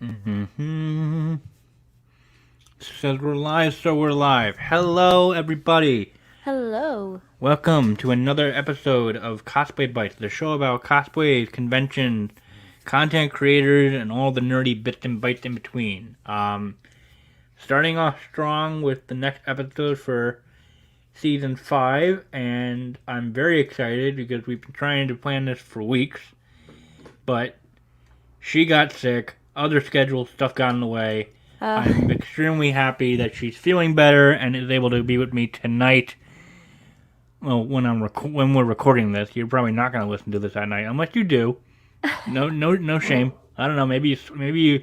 Mm-hmm. Says we're live, so we're live. Hello, everybody. Hello. Welcome to another episode of Cosplay Bites, the show about cosplays, conventions, content creators, and all the nerdy bits and bytes in between. Starting off strong with the next episode for season 5, and I'm very excited because we've been trying to plan this for weeks, but she got sick, other scheduled stuff got in the way. Uh, I'm extremely happy that she's feeling better and is able to be with me tonight. Well, when we're recording this, you're probably not going to listen to this at night unless you do. No shame. I don't know. Maybe you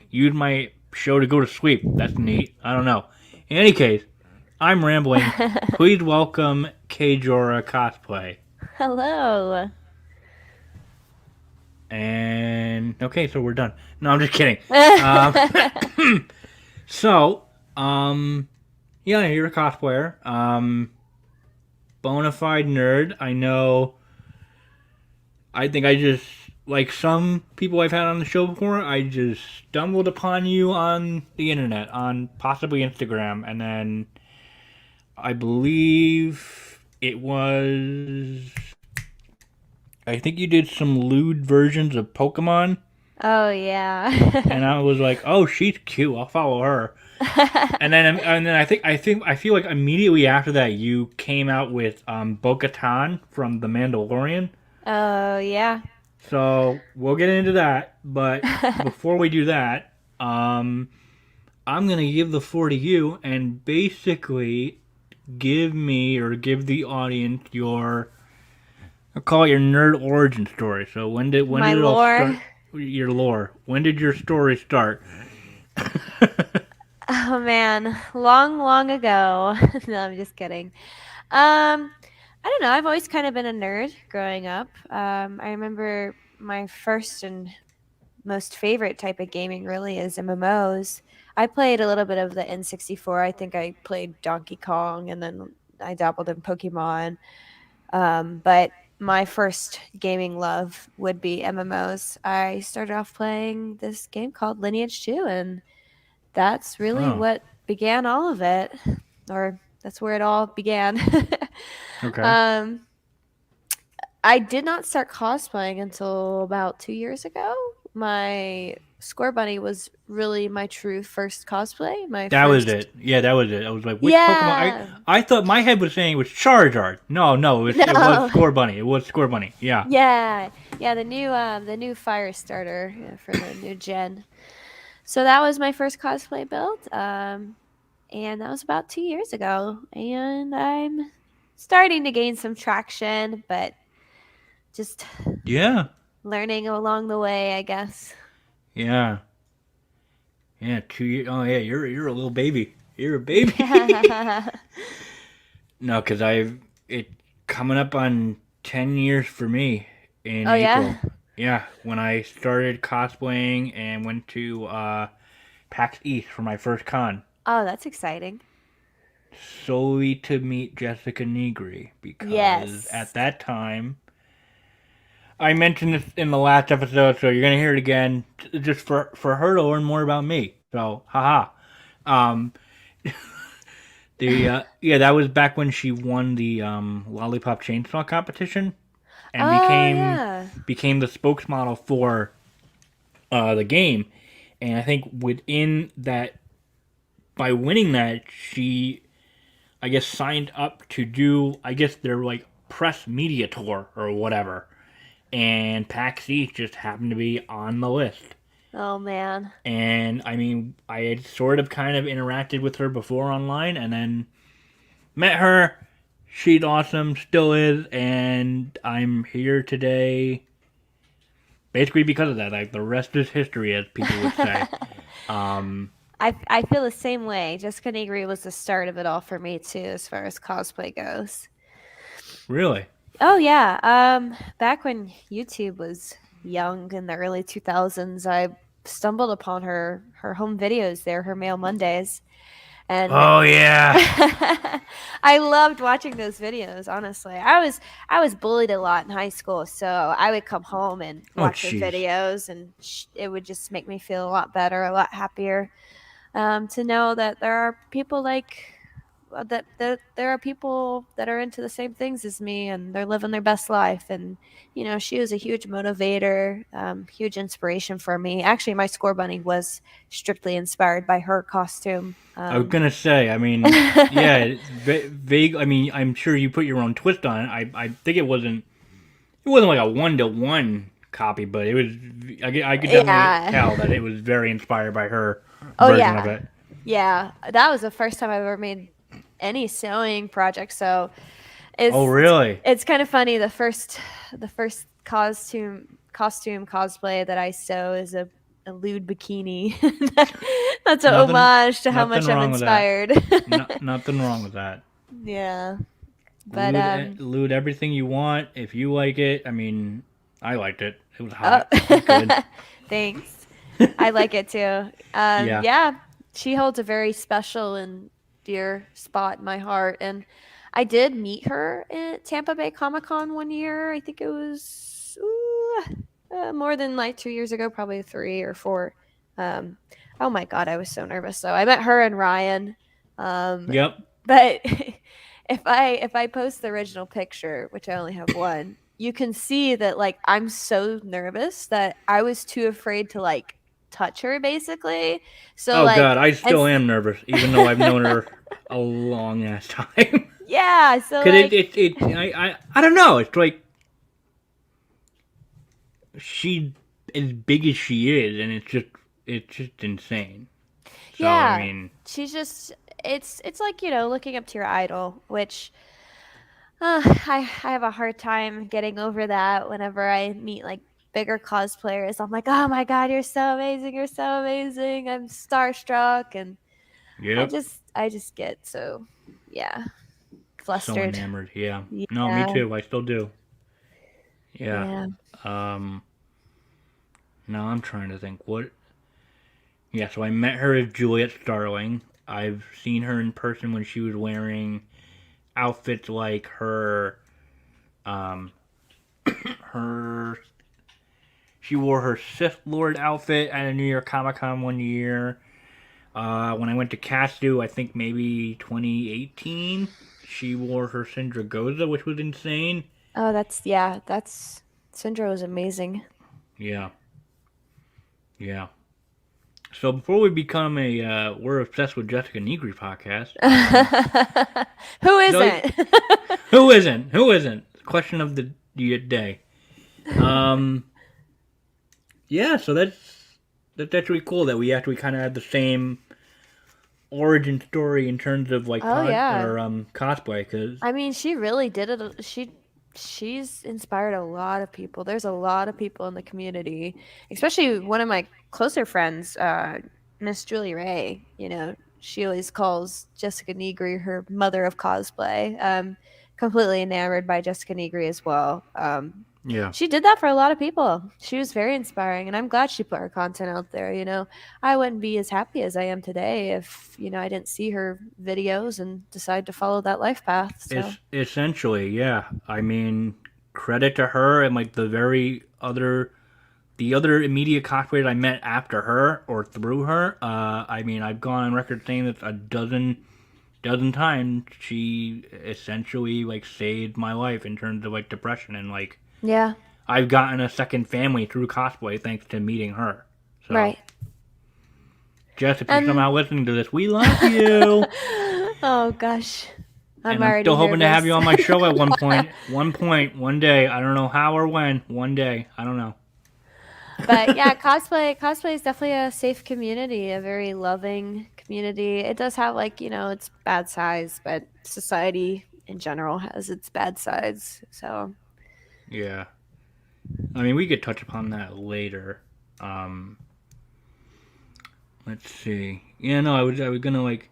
use my show to go to sleep. That's neat. I don't know. In any case, I'm rambling. Please welcome Kayjora Cosplay. Hello. And okay, so we're done. No, I'm just kidding. So, yeah, you're a cosplayer. Bona fide nerd. I know. I think I just, like some people I've had on the show before, I just stumbled upon you on the internet, on possibly Instagram, and then I believe it was. I think you did some lewd versions of Pokemon, Oh yeah. and I was like, "Oh, she's cute. I'll follow her." And then I feel like immediately after that you came out with Boka Tan from The Mandalorian. Oh yeah. So we'll get into that, but before we do that, I'm gonna give the floor to you and basically give me or give the audience your, I'll call it your nerd origin story. So when My did it all lore. start? Your lore. When did your story start? Oh man, long ago. No, I'm just kidding. I don't know. I've always kind of been a nerd growing up. I remember my first and most favorite type of gaming really is MMOs. I played a little bit of the N64. I think I played Donkey Kong and then I dabbled in Pokemon. But my first gaming love would be MMOs. I started off playing this game called Lineage 2, and that's really Oh, what began all of it, or that's where it all began. okay. um, I did not start cosplaying until about 2 years ago. My Score Bunny was really my true first cosplay. My That was first. it. Yeah, that was it. I was like, which Pokemon? Yeah. I thought my head was saying it was Charizard. No, it was No. Score Bunny. It was Score Bunny. Yeah. Yeah. Yeah, the new fire starter for the new gen. So that was my first cosplay build. And that was about 2 years ago. And I'm starting to gain some traction, but just Yeah. learning along the way, I guess. Yeah. Yeah. 2 years. Oh yeah, you're a little baby. You're a baby. Oh No, because I've it coming up on 10 years for me in yeah. April. Yeah, when I started cosplaying and went to PAX East for my first con, Oh, that's exciting. solely to meet Jessica Nigri because at Yes. that time I mentioned this in the last episode, so you're gonna hear it again, just for her to learn more about me. So, haha. Um, the yeah, that was back when she won the lollipop chainsaw competition and Oh became yeah. became the spokesmodel for the game. And I think within that, by winning that, she, I guess, signed up to do, I guess, their like press media tour or whatever. And PAX East just happened to be on the list. Oh man. And I mean, I had sort of kind of interacted with her before online and then met her. She's awesome, still is, and I'm here today basically because of that. Like, the rest is history, as people would say. Um, I feel the same way. Jessica Nigri was the start of it all for me too, as far as cosplay goes. really? Oh yeah. Back when YouTube was young in the early 2000s, I stumbled upon her home videos there, her Mail Mondays, And Oh yeah. I loved watching those videos, honestly. I was bullied a lot in high school, so I would come home and Oh watch her jeez. videos, and it would just make me feel a lot better, a lot happier, to know that there are people like that there are people that are into the same things as me, and they're living their best life. And she was a huge motivator, huge inspiration for me. Actually, my score bunny was strictly inspired by her costume. I was gonna say. I mean, yeah, vague. I mean, I'm sure you put your own twist on it. I think it wasn't. It wasn't like a 1-to-1 copy, but it was. I could definitely Yeah. tell that it was very inspired by her Oh version of yeah. it. Yeah. That was the first time I've ever made any sewing project. So Oh it's really? it's kind of funny. The first costume cosplay that I sew is a lewd bikini. That's a Nothing. homage to how Nothing much I'm wrong with that. inspired. Nothing wrong with that. Yeah. But Loot everything you want if you like it. I mean, I liked it. It was oh, hot. It was good. thanks. I like it too. Yeah. Yeah, she holds a very special and dear spot in my heart. And I did meet her at Tampa Bay Comic Con one year. I think it was more than like 2 years ago, probably 3 or 4. Um, oh my God, I was so nervous. So I met her and Ryan. Um, Yep. but if I post the original picture, which I only have one, you can see that like I'm so nervous that I was too afraid to like touch her basically. So Oh like God, I and still am nervous, even though I've known her a long ass time. yeah, so Cause like I don't know. It's like she as big as she is, and it's just insane. So I yeah, mean, she's just it's like, looking up to your idol, which I have a hard time getting over that whenever I meet like bigger cosplayers. I'm like, "Oh my God, you're so amazing. You're so amazing." I'm starstruck, and I yep. just I just get so, yeah, So flustered. enamored. Yeah. No, me Yeah. too. I still do. Yeah. Yeah. Um. Now I'm trying to think what. Yeah. So I met her as Juliet Starling. I've seen her in person when she was wearing outfits like um her she wore her Sith Lord outfit at a New York Comic Con one year. When I went to Castu, I think maybe 2018, she wore her Syndragoza, which was insane. Oh, that's Syndra was amazing. Yeah, yeah. So before we become a we're obsessed with Jessica Nigri podcast, Who so isn't? who isn't? Who isn't? Question of the day. Um, yeah. So that's really cool that we actually kind of have the same origin story in terms of like Oh yeah. cosplay because I mean, she really did it. She's inspired a lot of people. There's a lot of people in the community, especially one of my closer friends, Miss Julie Ray. She always calls Jessica Nigri her mother of cosplay. Completely enamored by Jessica Nigri as well. yeah. She did that for a lot of people. She was very inspiring, and I'm glad she put her content out there. I wouldn't be as happy as I am today if I didn't see her videos and decide to follow that life path. So It's essentially, yeah. I mean, credit to her and like the other immediate cosplayers I met after her or through her. I mean, I've gone on record saying this a dozen times. She essentially like saved my life in terms of like depression and like yeah, I've gotten a second family through cosplay thanks to meeting her. So, right. Jess, if you're And somehow listening to this, we love you. oh gosh, I'm And I'm already still hoping to have nervous. you on my show at one point. One day. I don't know how or when. One day. I don't know. But yeah, cosplay is definitely a safe community, a very loving community. It does have like, its bad sides, but society in general has its bad sides. So, Yeah. I mean, we could touch upon that later. Um, let's see. Yeah, no, I was gonna like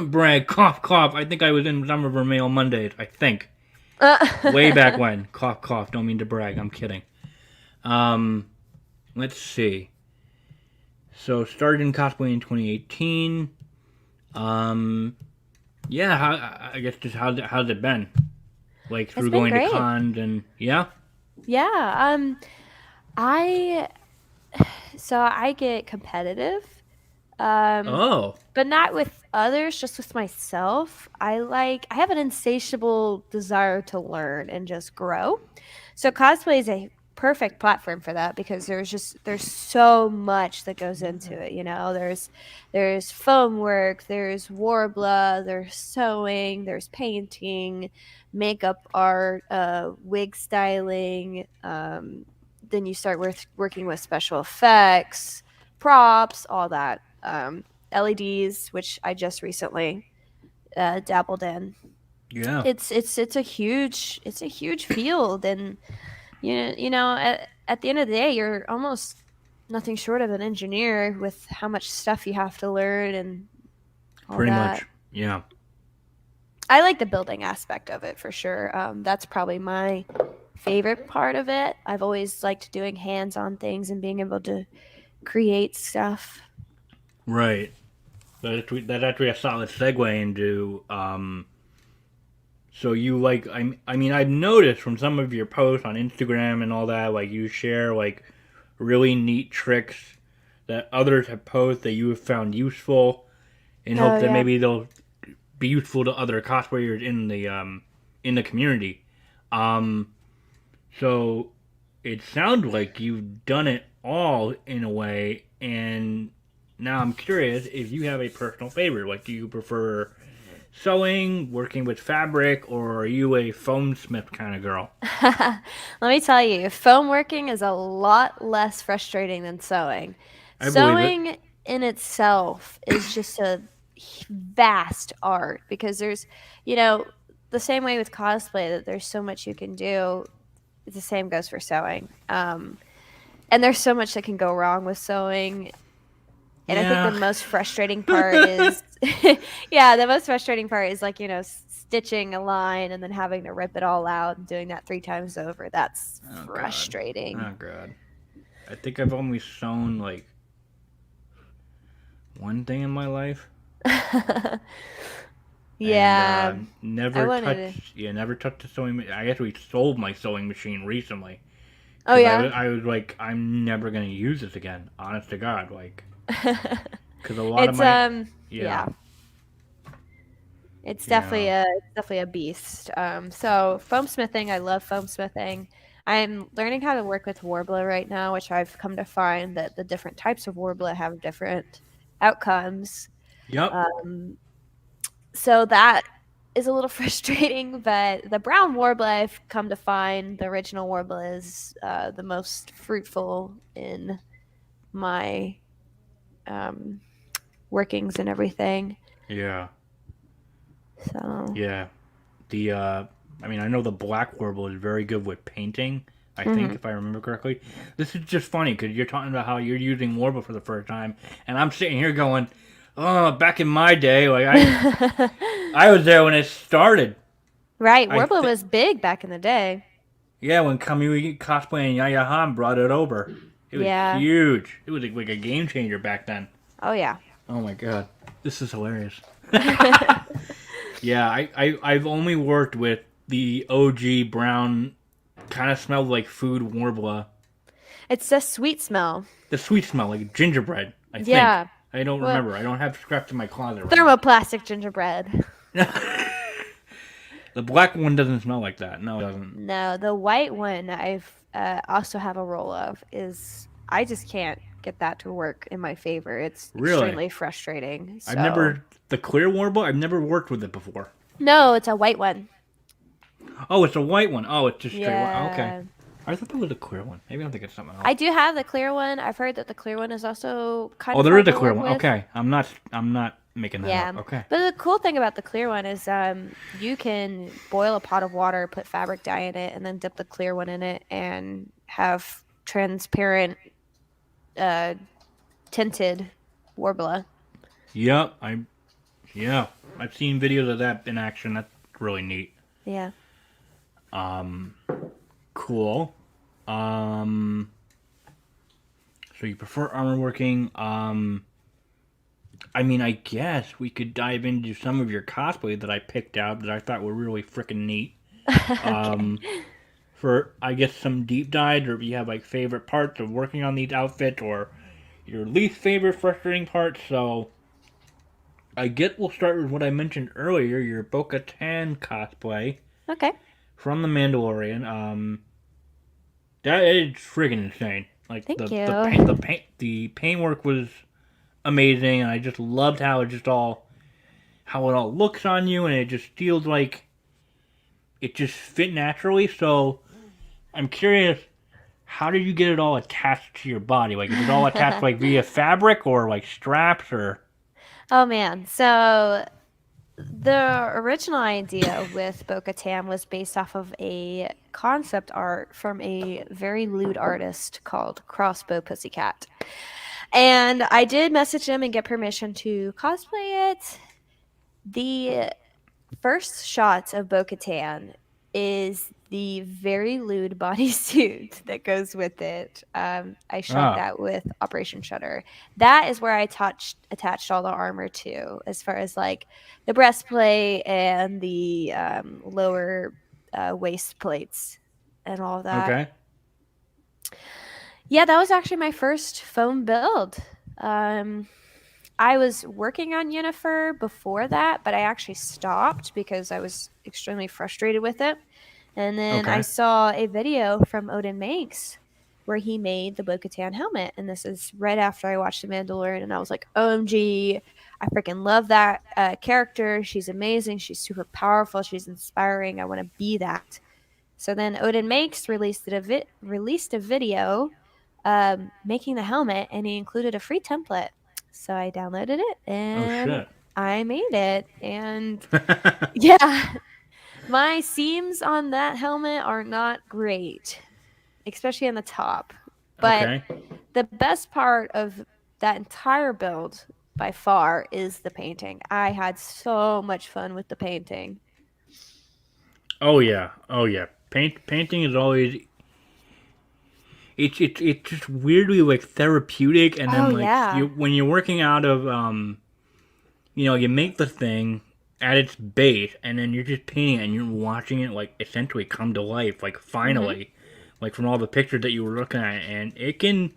brag, cough, cough. I think I was in some of her mail Mondays. I think way back when. Cough, cough. Don't mean to brag. I'm kidding. Um, let's see. So started in cosplay in 2018. Um, yeah. I guess just how's it been? Like It's through been going to great. cons and yeah. Yeah. I so I get competitive. Um, Oh, but not with others, just with myself. I have an insatiable desire to learn and just grow. So cosplay is a perfect platform for that because there's so much that goes into it, you know. There's foam work, there's warbler, there's sewing, there's painting, makeup art, wig styling, then you start working with special effects, props, all that. LEDs, which I just recently dabbled in. yeah. It's a huge field, and you know at the end of the day, you're almost nothing short of an engineer with how much stuff you have to learn and all Pretty that. much. Yeah. I like the building aspect of it for sure. That's probably my favorite part of it. I've always liked doing hands-on things and being able to create stuff. Right. That's actually a solid segue into so you like I mean I've noticed from some of your posts on Instagram and all that like you share like really neat tricks that others have posted that you have found useful in Oh hopes that yeah. maybe they'll be useful to other cosplayers in the community. Um so it sounds like you've done it all in a way and now I'm curious if you have a personal favorite. Like do you prefer sewing, working with fabric, or are you a foam smith kind of girl? Let me tell you, foam working is a lot less frustrating than sewing. I believe it. Sewing in itself is just a vast art because there's, you know, the same way with cosplay that there's so much you can do. The same goes for sewing. And there's so much that can go wrong with sewing. And I think the Yeah. most frustrating part is, yeah, the most frustrating part is like, you know, stitching a line and then having to rip it all out and doing that 3 times over. That's Oh god. frustrating. Oh god. I think I've only sewn like one thing in my life, and Yeah, I never wanted to. touched. Yeah, never touched a sewing. I actually sold my sewing machine recently Oh, because yeah. I was like I'm never gonna use this again. Honest to God, like because a lot of It's my yeah yeah, yeah it's definitely a beast. So foam smithing, I love foam smithing. I'm learning how to work with warbler right now, which I've come to find that the different types of warbler have different outcomes. yep Um, so that is a little frustrating, but the brown warbler I've come to find the original warbler is the most fruitful in my um, workings and everything. yeah So. yeah the I mean I know the black warble is very good with painting. I think Mhm. if I remember correctly, this is just funny because you're talking about how you're using warble for the first time, and I'm sitting here going, "Oh, back in my day, like I was there when it started. Right, I warbler think was big back in the day. yeah, when Kamui Cosplay and Yaya Han brought it over, it was Yeah. huge. It was like a game changer back then. Oh yeah. Oh my god, this is hilarious. Yeah, I've only worked with the OG brown, kind of smelled like food warbler. It's a sweet smell. The sweet smell, like gingerbread. I think. Yeah. I don't Well, remember. I don't have scraps in my closet right now. thermoplastic gingerbread. The black one doesn't smell like that. No, it doesn't. No, the white one I've also have a roll of is I just can't get that to work in my favor. It's Really? extremely frustrating. I've So, never the clear warbler. I've never worked with it before. no, it's a white one. Oh, it's a white one. Oh, it's just straight white. Oh, okay. Yeah. I thought that was a clear one. Maybe I'm thinking of something else. I do have the clear one. I've heard that the clear one is also kind Oh, of there is hard a to clear work one. with. Okay, I'm not making that Yeah. up. Okay. But the cool thing about the clear one is you can boil a pot of water, put fabric dye in it, and then dip the clear one in it and have transparent uh, tinted warbler. Yep. Yeah. I've seen videos of that in action. That's really neat. Yeah. Um, cool. Um, so you prefer armor working. I mean, I guess we could dive into some of your cosplay that I picked out that I thought were really freaking neat. Okay. Um, for I guess some deep dives, or if you have like favorite parts of working on these outfits, or your least favorite frustrating parts. So I get we'll start with what I mentioned earlier, your Boka Tan cosplay Okay. from the Mandalorian. That is friggin' insane. Like Thank you. the paint work was amazing, and I just loved how it all looks on you, and it just feels like it just fit naturally. So I'm curious, how did you get it all attached to your body? Like, is it all attached like via fabric or like straps or? Oh man. So the original idea with Boca Tam was based off of a concept art from a very lewd artist called Crossbow Pussycat. And I did message him and get permission to cosplay it. The first shot of Bo Katan is the very lewd bodysuit that goes with it. I shot Oh, that with Operation Shutter. That is where I attached all the armor to, as far as like the breastplate and the lower waist plates and all that. okay. Yeah, that was actually my first foam build. Um, I was working on Yennefer before that, but I actually stopped because I was extremely frustrated with it. And then I Okay. saw a video from Odin Makes where he made the Bo Katan helmet. And this is right after I watched The Mandalorian. And I was like, OMG, I freaking love that character. She's amazing. She's super powerful. She's inspiring. I want to be that. So then Odin Makes released a video making the helmet, and he included a free template. So I downloaded it Oh and shit. I made it. And yeah, my seams on that helmet are not great, especially on the top. But Okay. the best part of that entire build by far is the painting. I had so much fun with the painting. Oh yeah. Oh yeah. Painting is always it's just weirdly like therapeutic, and Oh then like yeah. you when you're working out of you make the thing at its base, and then you're just painting it, and you're watching it like essentially come to life, like Mhm. finally, like from all the pictures that you were looking at, and it can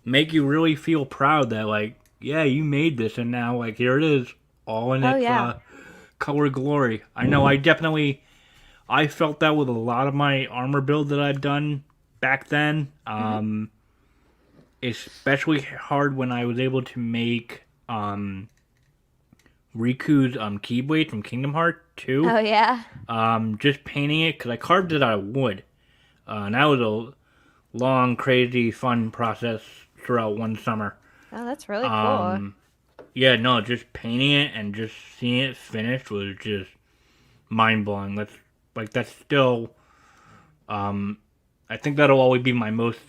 make you really feel proud that like yeah you made this, and now like here it is, all in Oh its yeah. color glory. I know I felt that with a lot of my armor build that I've done back then. Mhm. Especially hard when I was able to make Riku's Keyblade from Kingdom Hearts 2. Oh yeah. Just painting it because I carved it out of wood. And that was a long, crazy, fun process throughout one summer. Oh, that's really cool. Um, yeah, no, just painting it and just seeing it finished was just mind blowing. That's still I think that'll always be my most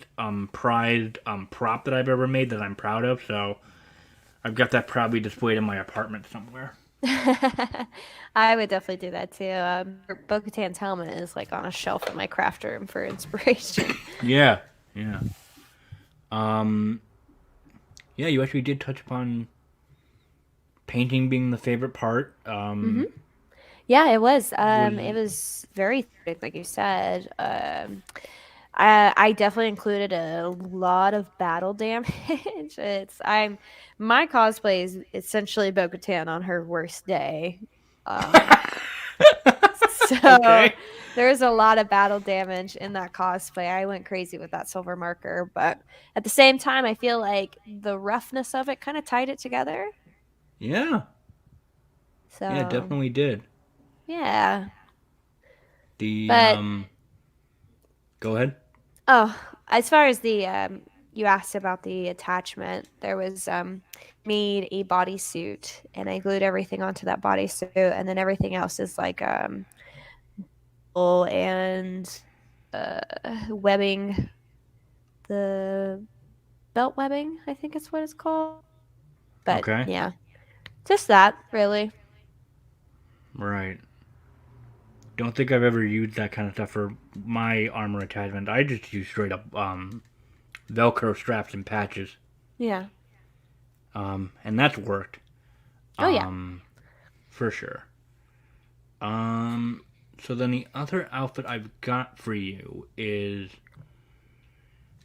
prized prop that I've ever made that I'm proud of. So I've got that probably displayed in my apartment somewhere. I would definitely do that too. Bo-Katan's helmet is like on a shelf in my craft room for inspiration. Yeah, yeah, um, yeah. You actually did touch upon painting being the favorite part. Hmm. Yeah, it was. Was It was very thick, like you said. I definitely included a lot of battle damage. I'm my cosplay is essentially Bo-Katan on her worst day. Um, so okay. there's a lot of battle damage in that cosplay. I went crazy with that silver marker, but at the same time, I feel like the roughness of it kind of tied it together. Yeah, yeah, So definitely did. yeah, The but go ahead. oh, as far as the you asked about the attachment, there was made a bodysuit, and I glued everything onto that bodysuit, and then everything else is like wool and uh webbing, the belt webbing, I think it's what it's called. But Okay, yeah, just that really. right. Don't think I've ever used that kind of stuff for my armor attachment. I just use straight up Velcro straps and patches. Yeah. And that's worked. Oh yeah. For sure. Um, so then the other outfit I've got for you is,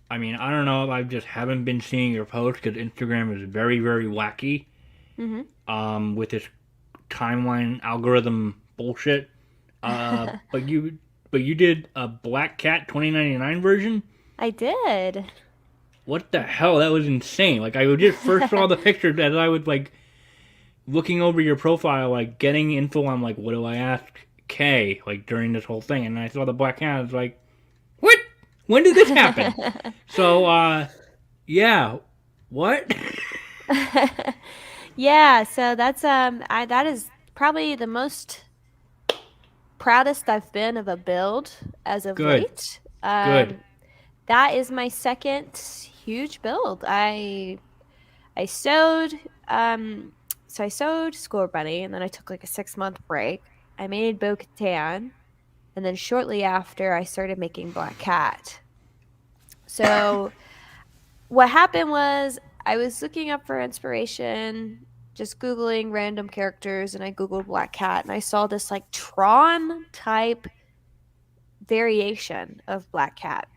I mean, I don't know if I just haven't been seeing your posts because Instagram is very, very wacky. Mhm. With this timeline algorithm bullshit. Uh, but you, but you did a Black Cat 2099 version. I did. What the hell? That was insane. Like I just first saw the picture as I was like looking over your profile, like getting info on like what do I ask Kay like during this whole thing, and I saw the Black Cat. I was like, what? When did this happen? So, yeah, what? Yeah, so that's that is probably the most proudest I've been of a build as of Good, late. good. That is my second huge build. I sewed so I sewed Score Bunny, and then I took like a 6 month break. I made Boka Tan, and then shortly after I started making Black Cat. So what happened was I was looking up for inspiration, just Googling random characters, and I Googled Black Cat, and I saw this like Tron type variation of Black Cat.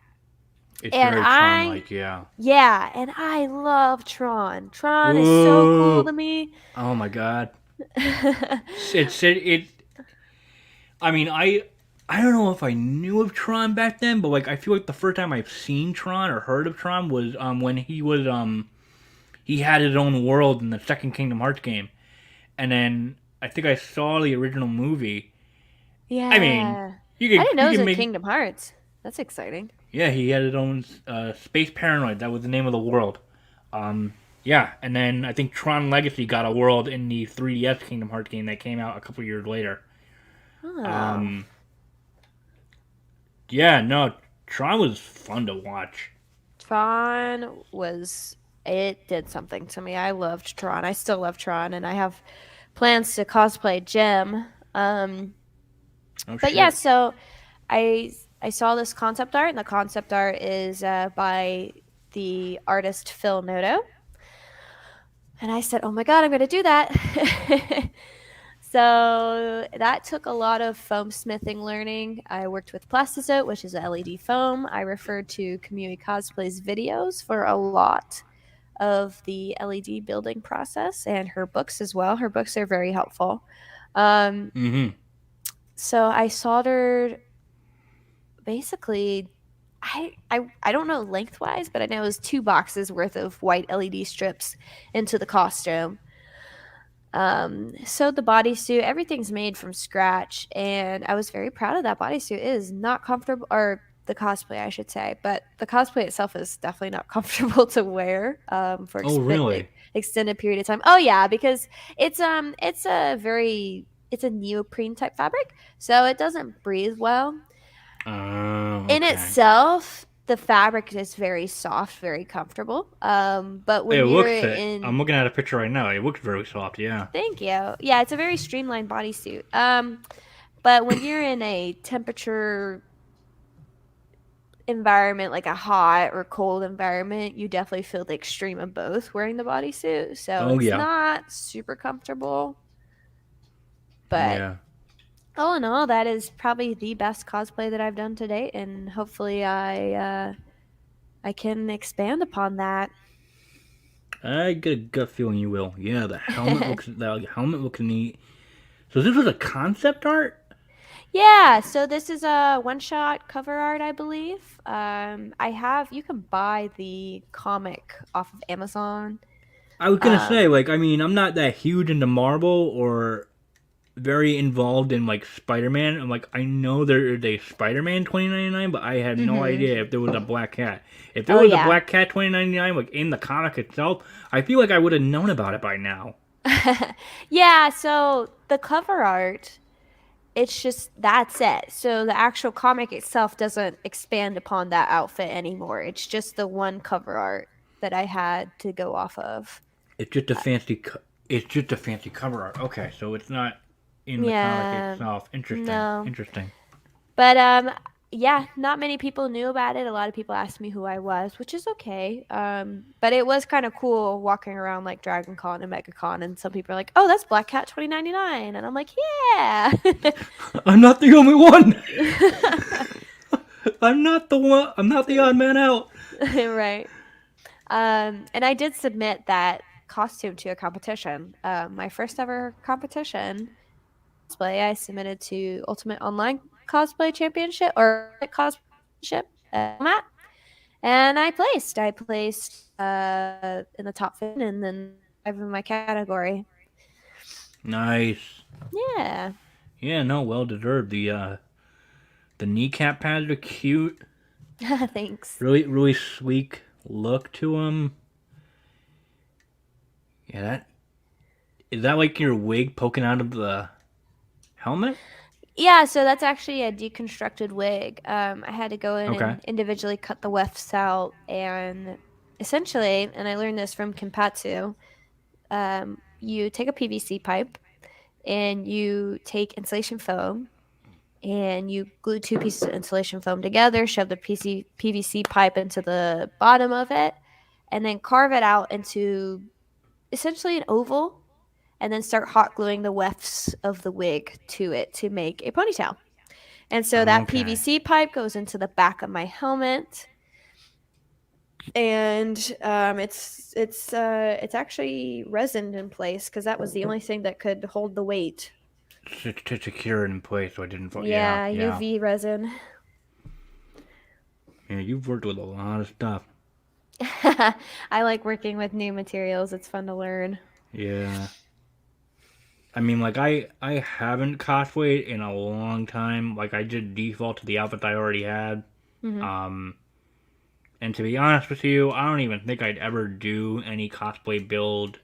It's And very Tron-like, yeah. yeah, and I love Tron. Tron is so cool Ooh, to me. oh my god. It. I mean, I don't know if I knew of Tron back then, but like I feel like the first time I've seen Tron or heard of Tron was when he had his own world in the second Kingdom Hearts game, and then I think I saw the original movie. I mean, Yeah. you I could didn't know you it was could in make Kingdom Hearts. That's exciting. yeah, he had his own Space Paranoid. That was the name of the world. Yeah, and then I think Tron Legacy got a world in the 3DS Kingdom Hearts game that came out a couple years later. Oh. Um, yeah, no, Tron was fun to watch. Tron was it did something to me. I loved Tron. I still love Tron, and I have plans to cosplay Jim. Oh But yeah, shit. so I saw this concept art, and the concept art is by the artist Phil Noto, and I said, "Oh my god, I'm going to do that." So that took a lot of foam smithing learning. I worked with Plastizote, which is LED foam. I referred to Community Cosplay's videos for a lot of the LED building process, and her books as well. Her books are very helpful. Um, Mm-hmm. so I soldered basically I don't know lengthwise, but I know it was 2 boxes worth of white LED strips into the costume. Sewed the bodysuit. Everything's made from scratch, and I was very proud of that bodysuit. It is not comfortable, or the cosplay, I should say, but the cosplay itself is definitely not comfortable to wear for Oh really? extended period of time. Oh yeah, because it's a very it's a neoprene type fabric, so it doesn't breathe well. Oh, In okay. itself, the fabric is very soft, very comfortable. But It when you're looks it. I'm in looking at a picture right now. It looks very soft. Yeah. Thank you. Yeah, it's a very streamlined bodysuit. But when you're in a temperature environment, like a hot or cold environment, you definitely feel the extreme of both wearing the bodysuit. So Oh it's yeah. not super comfortable. But Yeah. all in all, that is probably the best cosplay that I've done to date, and hopefully I can expand upon that. I get a gut feeling you will. Yeah, the helmet looks neat. So this was a concept art. Yeah, so this is a one-shot cover art, I believe. You can buy the comic off of Amazon. I was gonna say, Um, like, I mean, I'm not that huge into Marvel or very involved in like Spider-Man. I'm like, I know there is a Spider-Man 2099, but I had no mhm. idea if there was a Black Cat. If there Oh was a yeah. Black Cat 2099, like in the comic itself, I feel like I would have known about it by now. Yeah, so the cover art, it's just that's it. So the actual comic itself doesn't expand upon that outfit anymore. It's just the one cover art that I had to go off of. It's just a Uh, fancy. It's just a fancy cover art. Okay, so it's not in the comic yeah, itself. Interesting. no. Interesting. But yeah, not many people knew about it. A lot of people asked me who I was, which is okay. But it was kind of cool walking around like Dragon Con and MegaCon, and some people are like, "Oh, that's Black Cat 2099," and I'm like, "Yeah." I'm not the only one. I'm not the one. I'm not the odd man out. Right. And I did submit that costume to a competition. My first ever competition cosplay, I submitted to Ultimate Online Cosplay Championship or Cosplay Championship at HolMat, and I placed. I placed in the top 15 and then 5 in my category. Nice. Yeah. Yeah, no, well deserved. The kneecap pads are cute. Thanks. Really, really sleek look to them. Yeah, that is that like your wig poking out of the helmet? Yeah, so that's actually a deconstructed wig. I had to go in Okay. and individually cut the wefts out, and essentially, and I learned this from Kinpatsu, you take a PVC pipe and you take insulation foam and you glue 2 pieces of insulation foam together, shove the PVC pipe into the bottom of it, and then carve it out into essentially an oval, and then start hot gluing the wefts of the wig to it to make a ponytail. And so that Okay. PVC pipe goes into the back of my helmet, and it's actually resined in place because that was the only thing that could hold the weight. To secure it in place so it didn't fall. Yeah, Yeah, yeah. UV resin. Yeah, you've worked with a lot of stuff. I like working with new materials. It's fun to learn. Yeah. I mean, like I haven't cosplayed in a long time. Like I just default to the outfits I already had. Hmm. Um, and to be honest with you, I don't even think I'd ever do any cosplay build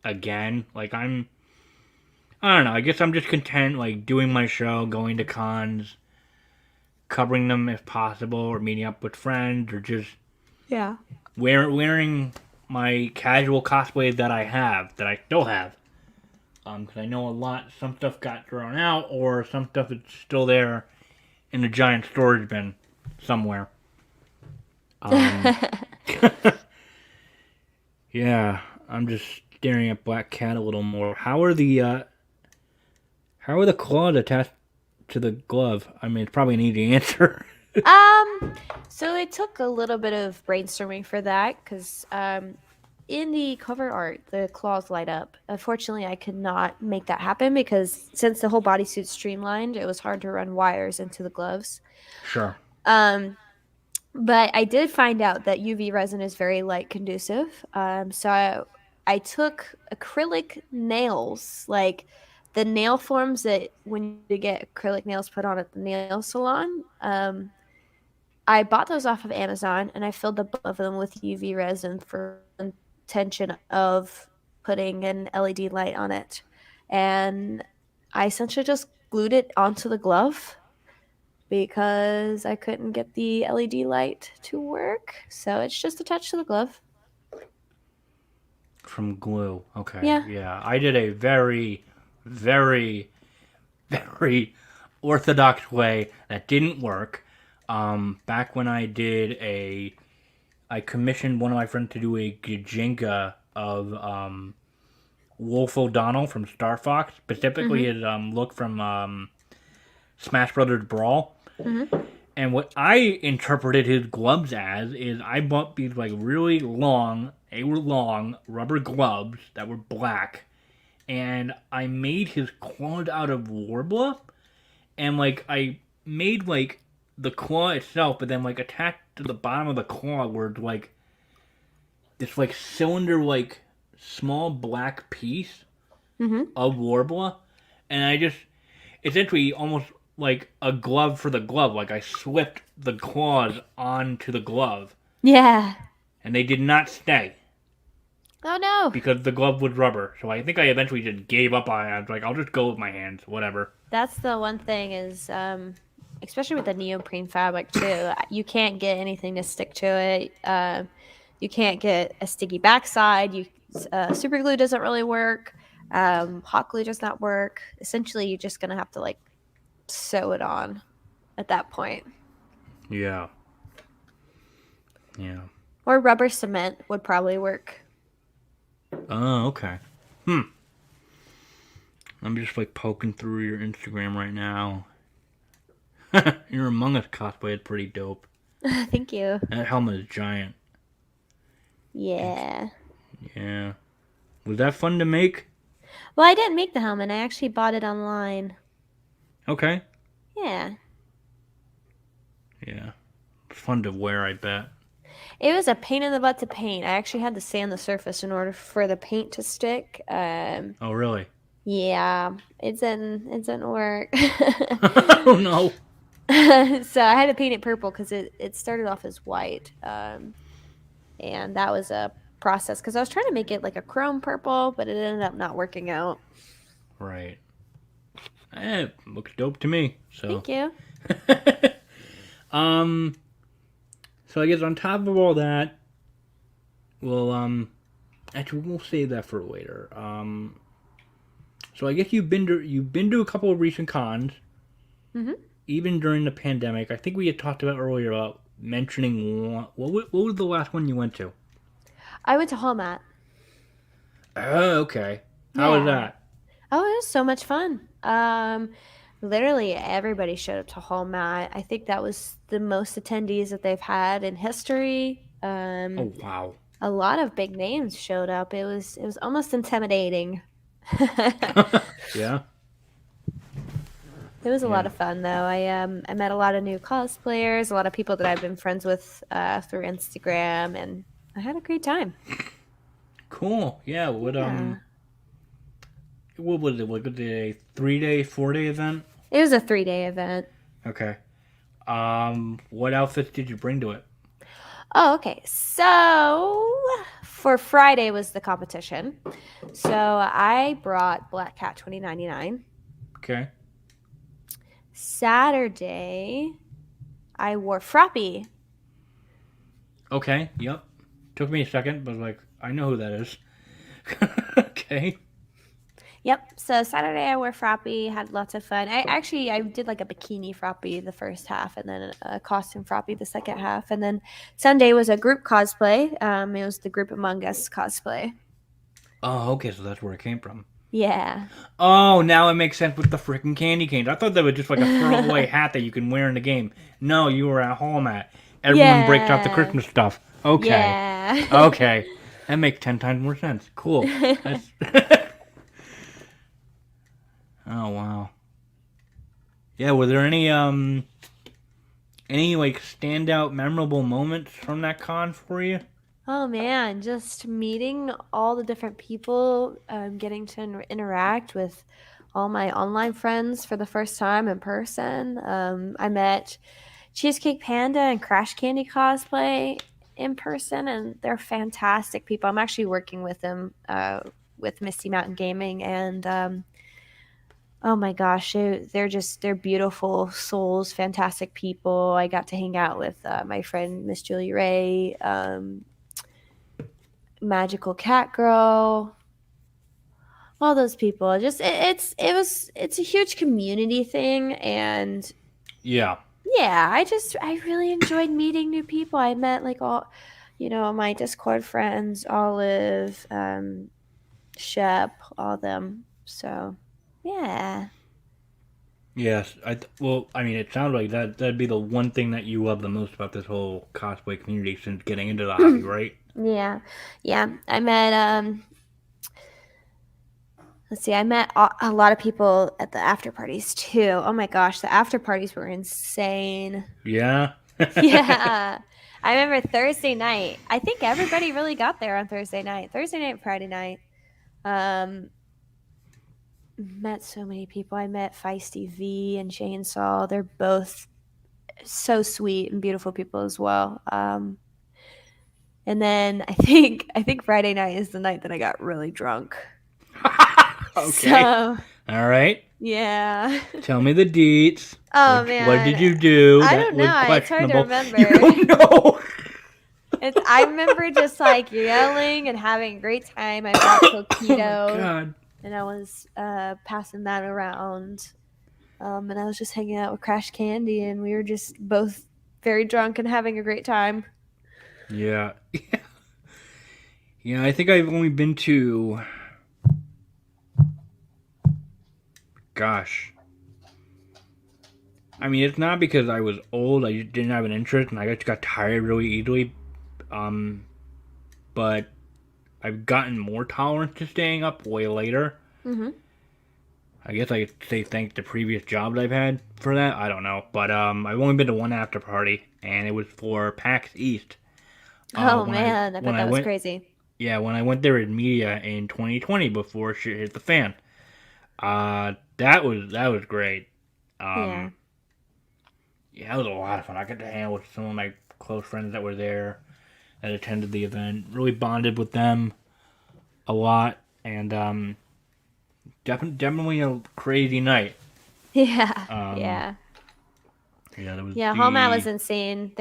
again. I don't know. I guess I'm just content like doing my show, going to cons, covering them if possible, or meeting up with friends, or just Yeah. wearing my casual cosplay that I still have. Because I know a lot, some stuff got thrown out, or some stuff is still there in a giant storage bin somewhere. Um, yeah, I'm just staring at Black Cat a little more. How are the claws attached to the glove? I mean, it's probably an easy answer. um, so it took a little bit of brainstorming for that because in the cover art, the claws light up. Unfortunately, I could not make that happen because since the whole bodysuit's streamlined, it was hard to run wires into the gloves. Sure. Um, but I did find out that UV resin is very light conducive. So I took acrylic nails, like the nail forms that when you get acrylic nails put on at the nail salon. I bought those off of Amazon and I filled the both of them with UV resin for intention of putting an LED light on it. And I essentially just glued it onto the glove because I couldn't get the LED light to work. So it's just attached to the glove. From glue. Okay. Yeah. Yeah. I did a very, very, very orthodox way that didn't work. Back when I commissioned one of my friends to do a Gajinka of Wolf O'Donnell from Star Fox, specifically Mhm. his look from Smash Brothers Brawl. Mhm. And what I interpreted his gloves as is I bought these like really long, they were long rubber gloves that were black, and I made his claws out of Warbler, and like I made like the claw itself, but then like attached to the bottom of the claw were like this like cylinder like small black piece Mhm. of Warbler, and I just essentially almost like a glove for the glove. Like I slipped the claws onto the glove, Yeah. and they did not stay Oh no. because the glove was rubber. So I think I eventually just gave up on it. I was like, I'll just go with my hands, whatever. That's the one thing is especially with the neoprene fabric too. You can't get anything to stick to it. You can't get a sticky backside. You super glue doesn't really work. Hot glue does not work. Essentially, you're just gonna have to like sew it on. at that point. Yeah. Yeah. Or rubber cement would probably work. Oh, okay. I'm just like poking through your Instagram right now. Your Among Us cosplay is pretty dope. Thank you. That helmet is giant. It's Yeah. yeah. Was that fun to make? Well, I didn't make the helmet. I actually bought it online. Okay. Yeah. Yeah. Fun to wear, I bet. It was a pain in the butt to paint. I actually had to sand the surface in order for the paint to stick. Oh, really? Yeah, it didn't work. Oh no. So I had to paint it purple because it started off as white, and that was a process because I was trying to make it like a chrome purple, but it ended up not working out. Right. Looks dope to me. So. Thank you. um. So I guess on top of all that, well, actually we'll save that for later. So I guess you've been to a couple of recent cons, Hmm. even during the pandemic. I think we had talked about earlier about mentioning what was the last one you went to? I went to HolMat. Oh, okay. How was Yeah. that? Oh, it was so much fun. Literally everybody showed up to HolMat. I think that was the most attendees that they've had in history. Oh wow. A lot of big names showed up. It was almost intimidating. Yeah. It was a lot Yeah. of fun though. I met a lot of new cosplayers, a lot of people that I've been friends with through Instagram, and I had a great time. Cool. Yeah. Yeah. What was it? Was it a 3-day, 4-day event? It was a 3-day event. Okay. What outfits did you bring to it? Oh, okay. So for Friday was the competition. So I brought Black Cat 2099. Okay. Saturday, I wore Froppy. Okay. Yep. Took me a second, but like I know who that is. Okay. Yep. So Saturday I wore Froppy, had lots of fun. I did like a bikini Froppy the first half, and then a costume Froppy the second half, and then Sunday was a group cosplay. It was the group Among Us cosplay. Oh, okay. So that's where it came from. Yeah. Oh, now it makes sense with the freaking candy canes. I thought that was just like a throwaway hat that you can wear in the game. No, you were at HolMat. Everyone breaks out the Yeah. Christmas stuff. Okay. Yeah. Okay. That makes 10 times more sense. Cool. That's Oh wow. Yeah, were there any like standout memorable moments from that con for you? Oh man, just meeting all the different people, getting to interact with all my online friends for the first time in person. I met Cheesecake Panda and Crash Candy Cosplay in person, and they're fantastic people. I'm actually working with them with Misty Mountain Gaming, and oh my gosh, they're beautiful souls, fantastic people. I got to hang out with my friend Miss Julie Ray. Magical Cat Girl, all those people. Just it's a huge community thing, and Yeah. yeah, I really enjoyed meeting new people. I met like all, my Discord friends, Olive, Shep, all them. So yeah. Yes. Well, I mean, it sounds like that'd be the one thing that you love the most about this whole cosplay community since getting into the hobby, right? Yeah, yeah. I met let's see, I met a lot of people at the after parties too. Oh my gosh, the after parties were insane. Yeah. Yeah. I remember Thursday night. I think everybody really got there on Thursday night. Thursday night and Friday night. Um, met so many people. I met Feisty V and Chainsaw. They're both so sweet and beautiful people as well. And then I think Friday night is the night that I got really drunk. Okay. So All right. yeah. Tell me the deets. Oh What did you man. do I that don't was know. It's hard to questionable? remember. You don't know. I remember just like yelling and having a great time. I brought Oh my Coquito god. and I was passing that around. And I was just hanging out with Crash Candy, and we were just both very drunk and having a great time. Yeah. Yeah, I think I've only been to, gosh. I mean, it's not because I was old. I just didn't have an interest, and I just got tired really easily. Um, but I've gotten more tolerant to staying up way later. Mm-hmm. I guess I could say thank the previous jobs I've had for that. I don't know, but I've only been to one after party, and it was for PAX East. Oh When I man, I when bet I that was went, crazy. yeah, when I went there in media in 2020 before shit hit the fan. That was great. Yeah. Um, yeah, it was a lot of fun. I got to hang out with some of my close friends that were there that attended the event. Really bonded with them a lot, and definitely a crazy night. Yeah. Um, Yeah. yeah, there was Yeah, HolMat was the insane.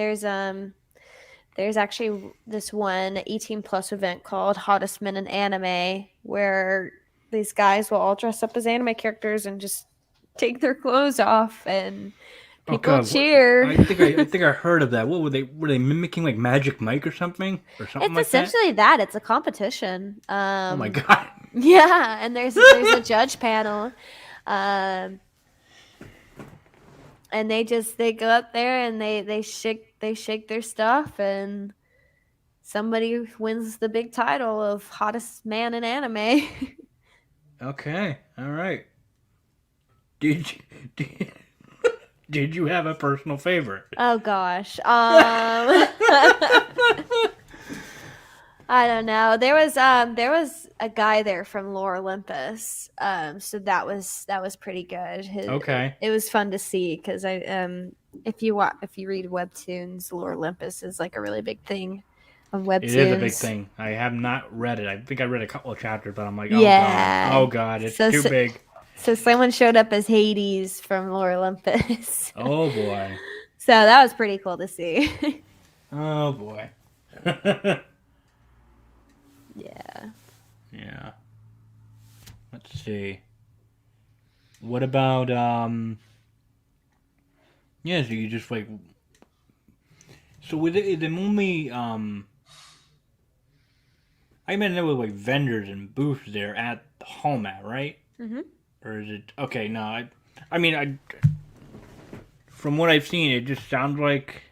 There's actually this one 18 plus event called Hottest Men in Anime where these guys will all dress up as anime characters and just take their clothes off and oh people god, what, cheer. I think I heard of that. What were they mimicking like Magic Mike or something It's like that? essentially that. It's a competition. Oh my god. Yeah, and there's a judge panel. Um, and they go up there and they shake their stuff and somebody wins the big title of hottest man in anime. Okay, all right. Did you, did, did you have a personal favorite? Oh gosh. I don't know. There was a guy there from Lore Olympus. So that was pretty good. Okay, It was fun to see cuz if you read webtoons, Lore Olympus is like a really big thing on it is a big webtoons. thing. I have not read it. I think I read a couple of chapters, but I'm like, Yeah. oh god, it's So too so, big. so someone showed up as Hades from Lore Olympus. Oh boy, So that was pretty cool to see. oh boy. Yeah. Yeah. Let's see. What about Yeah, so you just like so with it is it only I mean there were like vendors and booths there at the HolMat, right? Hmm. Or is it okay? No, I mean I from what I've seen, it just sounds like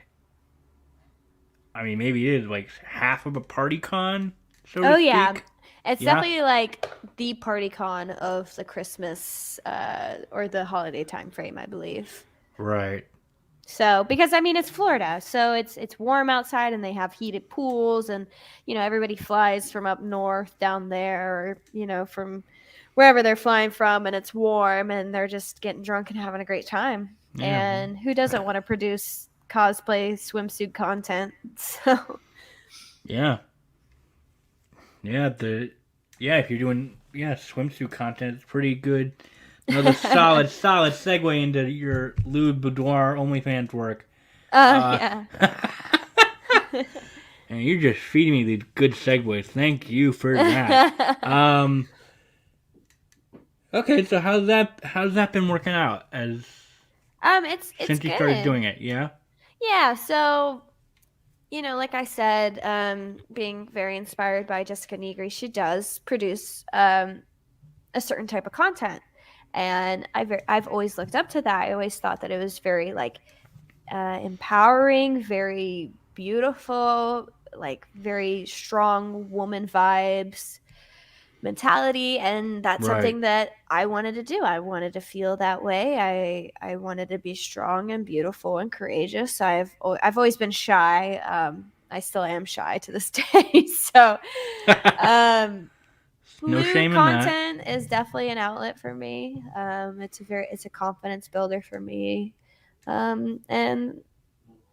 I mean maybe it is like half of a party con, so Oh to yeah. speak. It's Yeah. definitely like the party con of the Christmas or the holiday time frame, I believe. Right. So, because I mean it's Florida, so it's warm outside and they have heated pools and everybody flies from up north down there or from wherever they're flying from and it's warm and they're just getting drunk and having a great time. Yeah. And who doesn't want to produce cosplay swimsuit content? So, Yeah. Yeah. If you're doing swimsuit content, it's pretty good. Another solid segue into your lewd boudoir OnlyFans work. Uh, yeah. and you're just feeding me these good segues. Thank you for that. Okay, so how's that been working out as It's since you started good. doing it? Yeah. Yeah, so like I said, being very inspired by Jessica Nigri, she does produce a certain type of content, and I've always looked up to that. I always thought that it was very like empowering, very beautiful, like very strong woman vibes mentality, and that's Right. something that I wanted to do. I wanted to feel that way. I wanted to be strong and beautiful and courageous. I've always been shy. I still am shy to this day. So um No lewd shame in that. content is definitely an outlet for me. It's a confidence builder for me. And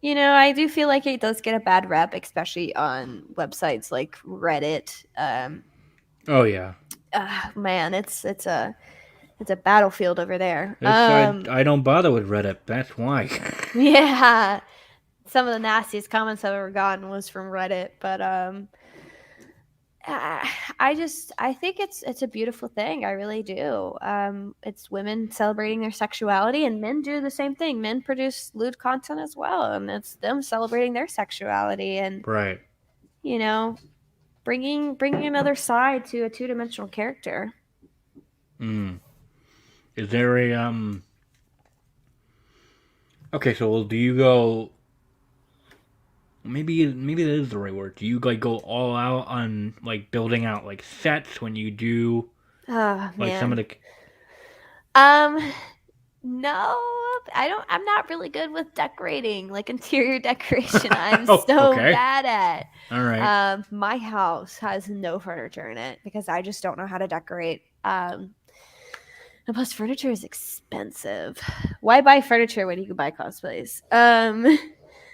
I do feel like it does get a bad rep, especially on websites like Reddit. Oh yeah. Man, it's a battlefield over there. It's I don't bother with Reddit. That's why. Yeah, some of the nastiest comments I've ever gotten was from Reddit, but I think it's a beautiful thing. I really do. It's women celebrating their sexuality, and men do the same thing. Men produce lewd content as well, and it's them celebrating their sexuality, and Right. you know, bringing another side to a two-dimensional character. Mm. Is there a Okay, so do you go? Maybe that is the right word. Do you like go all out on like building out like sets when you do Oh like some of man. the? Um, no, I don't. I'm not really good with decorating, like interior decoration. I'm Oh, so okay. bad at. All right. My house has no furniture in it because I just don't know how to decorate. And plus, furniture is expensive. Why buy furniture when you can buy cosplays?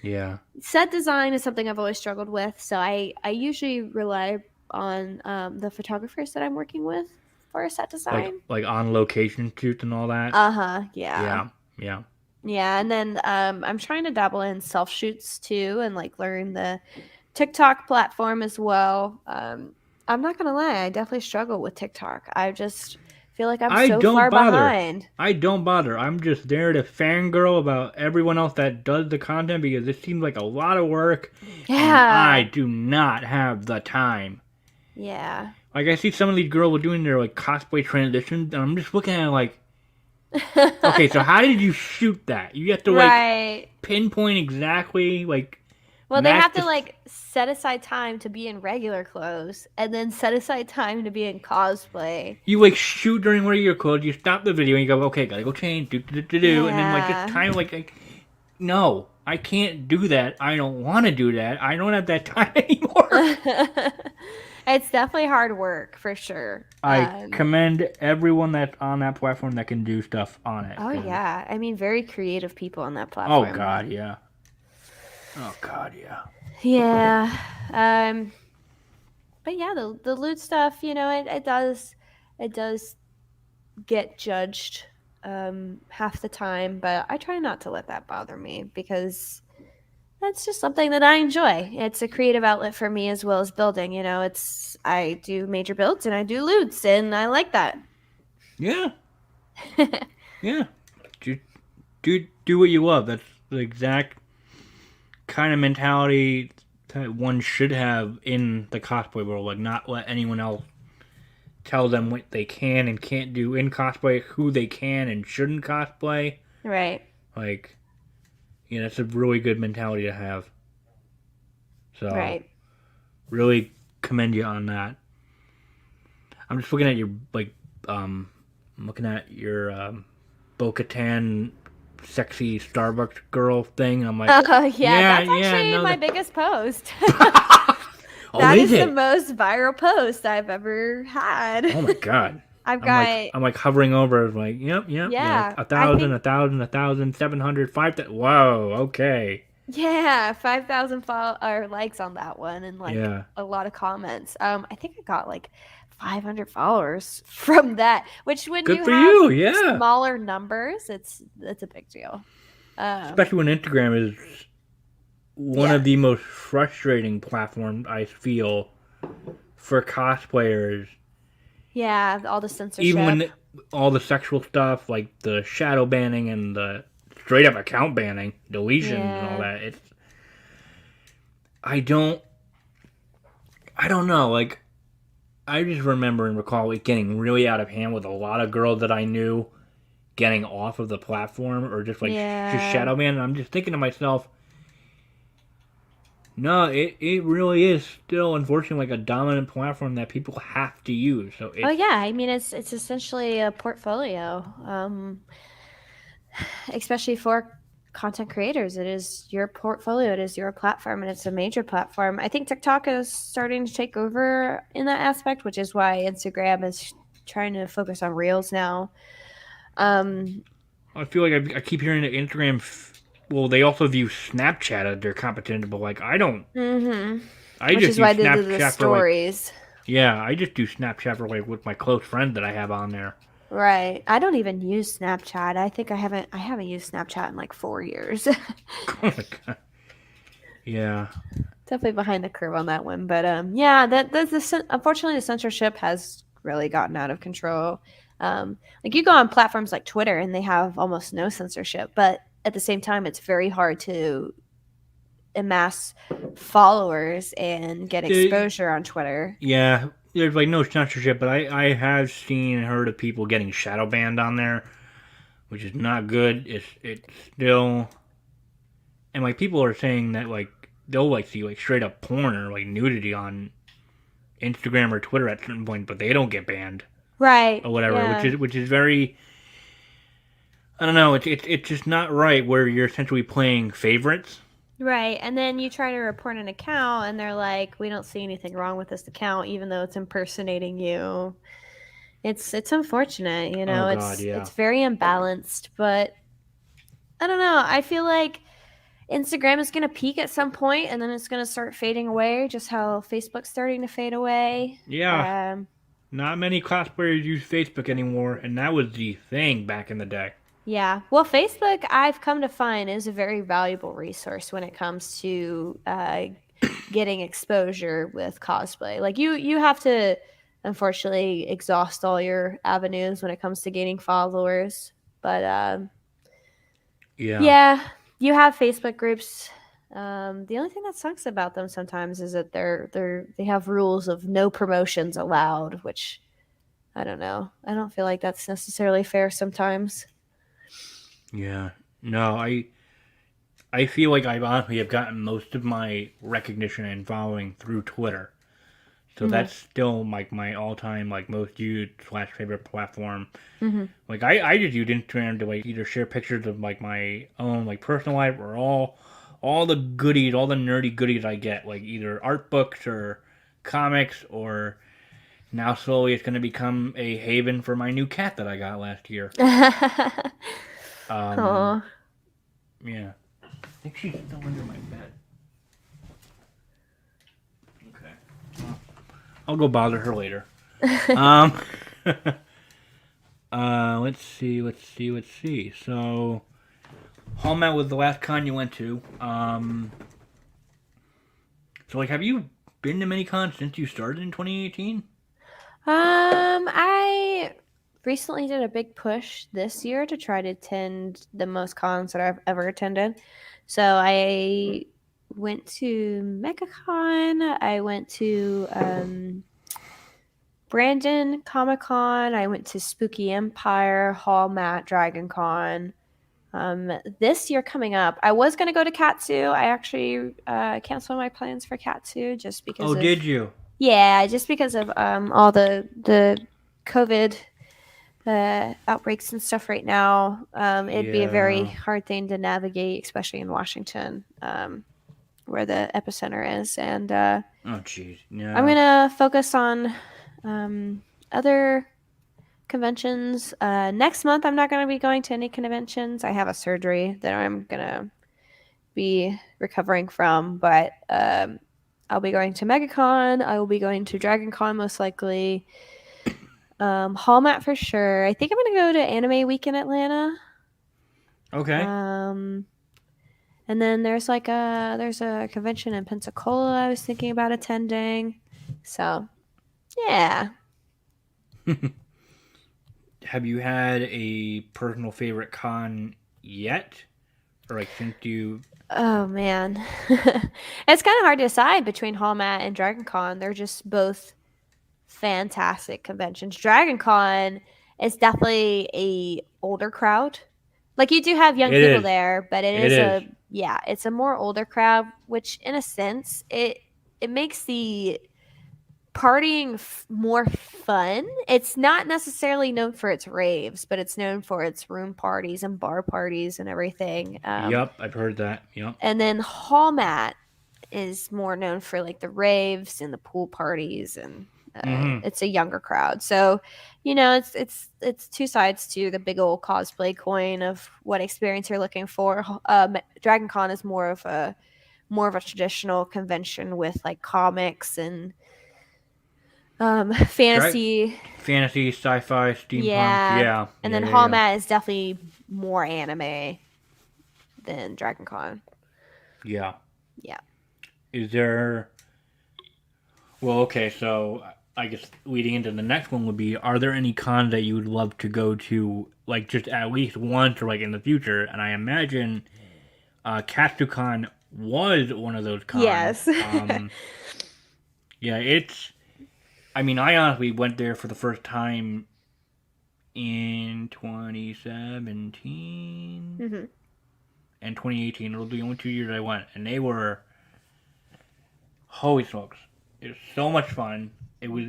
Yeah. Set design is something I've always struggled with, so I usually rely on the photographers that I'm working with for a set design. Like on location shoots and all that. Uh-huh, yeah. Yeah. Yeah. Yeah, and then I'm trying to dabble in self shoots too, and like learn the TikTok platform as well. I'm not gonna lie, I definitely struggle with TikTok. I just feel like I'm I so don't far bother. behind. I don't bother. I'm just there to fangirl about everyone else that does the content because it seems like a lot of work and I Yeah, do not have the time. yeah. Like I see some of these girls are doing their like cosplay transitions and I'm just looking at it like, okay, so how did you shoot that? You have to like Right. pinpoint exactly like Well, they match have the to like set aside time to be in regular clothes and then set aside time to be in cosplay. you like shoot during one of your clothes, you stop the video and you go, okay, gotta go change, do, and then like just Yeah. time like no, I can't do that. I don't want to do that. I don't have that time anymore. It's definitely hard work for sure. I commend everyone that's on that platform that can do stuff on it. Oh yeah, I mean, very creative people on that Oh platform. God, yeah. Oh God, yeah. Yeah, but yeah, the loot stuff, it does get judged half the time, but I try not to let that bother me because that's just something that I enjoy. It's a creative outlet for me as well as building. It's I do major builds and I do loots, and I like that. Yeah, yeah. Do do what you love. That's the exact kind of mentality that one should have in the cosplay world. Like, not let anyone else tell them what they can and can't do in cosplay, who they can and shouldn't cosplay. Right. Like, yeah, that's a really good mentality to have. So, Right. really commend you on that. I'm just looking at your Boka Tan sexy Starbucks girl thing. And I'm like, Yeah, that's actually no, my biggest post. oh, That is is the it? most viral post I've ever had. Oh my god. I've got I'm like hovering over it, like, yeah, yeah, a I thousand, think a thousand, 1,700, 5,000. Whoa, okay. yeah, 5,000 follow or likes on that one and like Yeah. a lot of comments. I think I got like 500 followers from that, which when Good you for have you, yeah. smaller numbers, it's a big deal. Especially when Instagram is one Yeah. of the most frustrating platforms I feel for cosplayers. Yeah, all the Even censorship. when all the sexual stuff, like the shadow banning and the straight up account banning, deletions and all Yeah. that, I don't I don't know, like I just remember and recall it getting really out of hand with a lot of girls that I knew getting off of the platform or just like just Yeah. shadow ban. And I'm just thinking to myself, no, it really is still unfortunately like a dominant platform that people have to use. So Oh it's yeah, I mean it's essentially a portfolio. Especially for content creators, it is your portfolio, it is your platform, and it's a major platform. I think TikTok is starting to take over in that aspect, which is why Instagram is trying to focus on reels now. Um I feel like I keep hearing that Instagram. Well, they also view Snapchat as their competition, but like I don't. mhm. I Which just is use why they do the Snapchat for like stories. yeah. I just do Snapchat for like with my close friends that I have on there. Right. I don't even use Snapchat. I think I haven't used Snapchat in like 4 years. Oh my god. Yeah. definitely behind the curve on that one. But yeah, unfortunately the censorship has really gotten out of control. Like you go on platforms like Twitter and they have almost no censorship, but at the same time, it's very hard to amass followers and get exposure on Twitter. Yeah, there's like no censorship, but I have seen and heard of people getting shadow banned on there, which is not good. It's still, and like people are saying that like they'll like see like straight up porn or like nudity on Instagram or Twitter at certain point, but they don't get banned Right. or whatever, Yeah. which is very, I don't know. It's just not right where you're essentially playing favorites. Right. And then you try to report an account and they're like, we don't see anything wrong with this account, even though it's impersonating you. It's unfortunate, you Oh know, God, it's yeah, very imbalanced, but I don't know. I feel like Instagram is going to peak at some point and then it's going to start fading away, just how Facebook's starting to fade away. yeah. Not many cosplayers use Facebook anymore, and that was the thing back in the day. Yeah. Well, Facebook, I've come to find, is a very valuable resource when it comes to getting exposure with cosplay. Like you have to, unfortunately, exhaust all your avenues when it comes to gaining followers. But Yeah, yeah, you have Facebook groups. The only thing that sucks about them sometimes is that they have rules of no promotions allowed, which I don't know. I don't feel like that's necessarily fair sometimes. yeah. No, I feel like I honestly have gotten most of my recognition and following through Twitter. So Mm-hmm. that's still like my all time like most used slash favorite platform. Mm-hmm. Like I just use Instagram to like either share pictures of like my own like personal life or all the goodies, all the nerdy goodies I get, like either art books or comics or now slowly it's gonna become a haven for my new cat that I got last year. Um Oh. yeah. I think she's still under my bed. Okay. Well, I'll go bother her later. Um let's see. So HolMat was the last con you went to. So like have you been to many cons since you started in 2018? I recently did a big push this year to try to attend the most cons that I've ever attended. So I went to MegaCon. I went to Brandon Comic Con. I went to Spooky Empire, HolMat, Dragon Con. This year coming up, I was going to go to Katsu. I actually canceled my plans for Katsu just because Oh, of, did you? yeah, just because of all the COVID outbreaks and stuff right now. It'd be a very Yeah. hard thing to navigate, especially in Washington, where the epicenter is. And Oh, jeez. I'm Yeah. gonna focus on other conventions. Next month, I'm not gonna be going to any conventions. I have a surgery that I'm gonna be recovering from, but I'll be going to MegaCon. I will be going to DragonCon most likely. HolMat for sure. I think I'm gonna go to Anime Week in Atlanta. Okay. And then there's a convention in Pensacola I was thinking about attending. So yeah. Have you had a personal favorite con yet? Or like since you Oh man, it's kind of hard to decide between HolMat and DragonCon. They're just both fantastic conventions. DragonCon is definitely a older crowd. Like you do have young It people is. there, but it It is is. a yeah, it's a more older crowd, which in a sense it makes the partying more fun. It's not necessarily known for its raves, but it's known for its room parties and bar parties and everything. Yup, I've heard that. Yup. And then HallMat is more known for like the raves and the pool parties, and Mm-hmm. it's a younger crowd. So, you know, it's two sides to the big old cosplay coin of what experience you're looking for. Dragon Con is more of a traditional convention with like comics and Dra- fantasy. Fantasy, sci-fi, steampunk. Yeah. Yeah. And Yeah, then yeah, yeah. HallMat is definitely more anime than Dragon Con. Yeah. Yeah. is there? Well, okay, so I guess leading into the next one would be: are there any cons that you would love to go to, like just at least once or like in the future? And I imagine Katsucon was one of those cons. Yes. Yeah, it's. I mean, I honestly went there for the first time in 2017 hmm and 2018. Those were the only 2 years I went, and they were holy smokes! It was so much fun. It was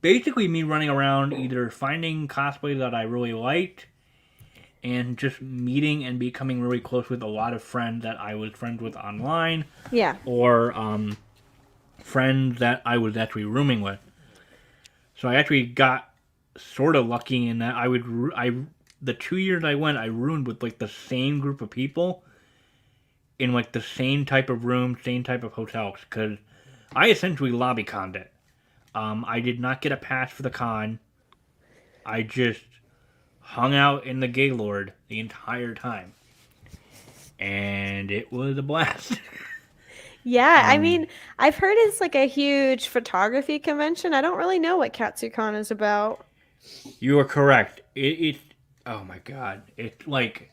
basically me running around either finding cosplays that I really liked and just meeting and becoming really close with a lot of friends that I was friends with online Yeah. or friends that I was actually rooming with. So I actually got sort of lucky in that the 2 years I went, I roomed with like the same group of people in like the same type of room, same type of hotels, because I essentially lobby conned it. I did not get a pass for the con. I just hung out in the Gaylord the entire time, and it was a blast. Yeah, I um, mean, I've heard it's like a huge photography convention. I don't really know what Katsucon is about. you are correct. It oh my god, it's like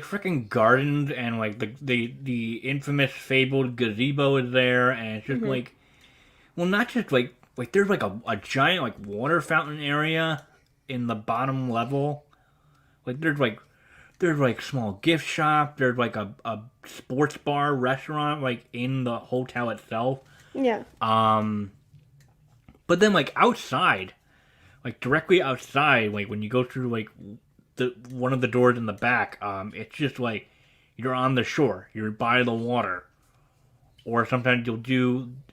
freaking gardens and like the infamous fabled gazebo is there, and it's just hmm like well, not just like there's like a giant like water fountain area in the bottom level. Like there's like small gift shop. There's like a sports bar restaurant like in the hotel itself. Yeah. Um, but then like outside, like directly outside, like when you go through like the one of the doors in the back, it's just like you're on the shore. You're by the water, or sometimes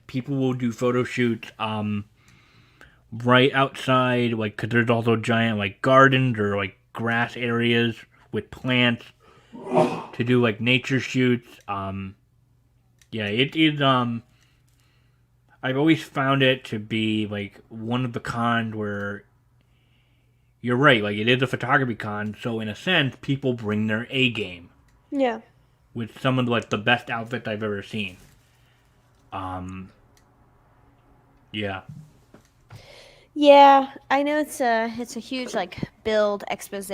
people will do photo shoots right outside, like because there's also giant like gardens or like grass areas with plants to do like nature shoots. Yeah, it is. I've always found it to be like one of the cons where you're right. Like it is a photography con, so in a sense, people bring their A game Yeah. with some of like the best outfits I've ever seen. Um, yeah, Yeah, I know it's a huge like build expose.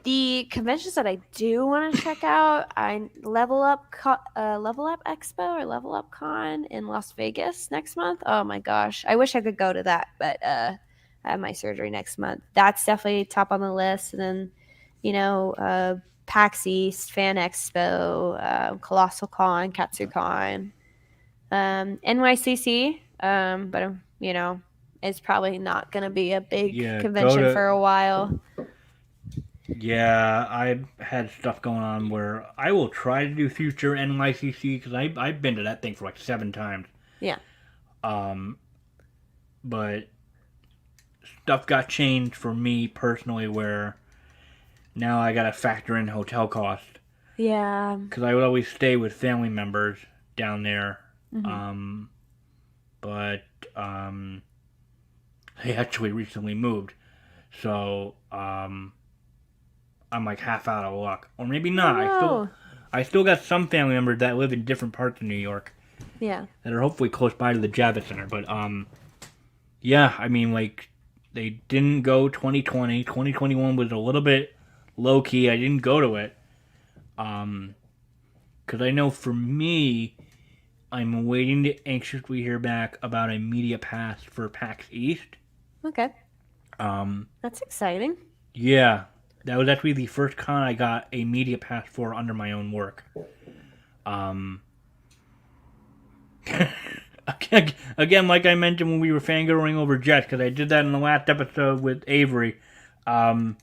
The conventions that I do want to check out, Level Up Expo or Level Up Con in Las Vegas next month. Oh my gosh, I wish I could go to that, but I have my surgery next month. That's definitely top on the list. And then, PAX East, Fan Expo, Colossal Con, Katsu Con, NYCC. But it's probably not going to be a big yeah. Go convention to for a while. Yeah, I've had stuff going on where I will try to do future NYCC because I've been to that thing for like 7 times. Yeah. Um, but stuff got changed for me personally where now I gotta factor in hotel cost Yeah. because I would always stay with family members down there. hmm Um, but um, they actually recently moved, so I'm like half out of luck, or maybe Oh not. no. I still got some family members that live in different parts of New York Yeah. that are hopefully close by to the Javits Center. But yeah, I mean like they didn't go 2020. 2021 was a little bit low key. I didn't go to it because I know for me, I'm waiting to anxiously hear back about a media pass for PAX East. Okay. Um, That's exciting. yeah, that was actually the first con I got a media pass for under my own work. Um, again, like I mentioned when we were fangirling over Jets, because I did that in the last episode with Avery. Um,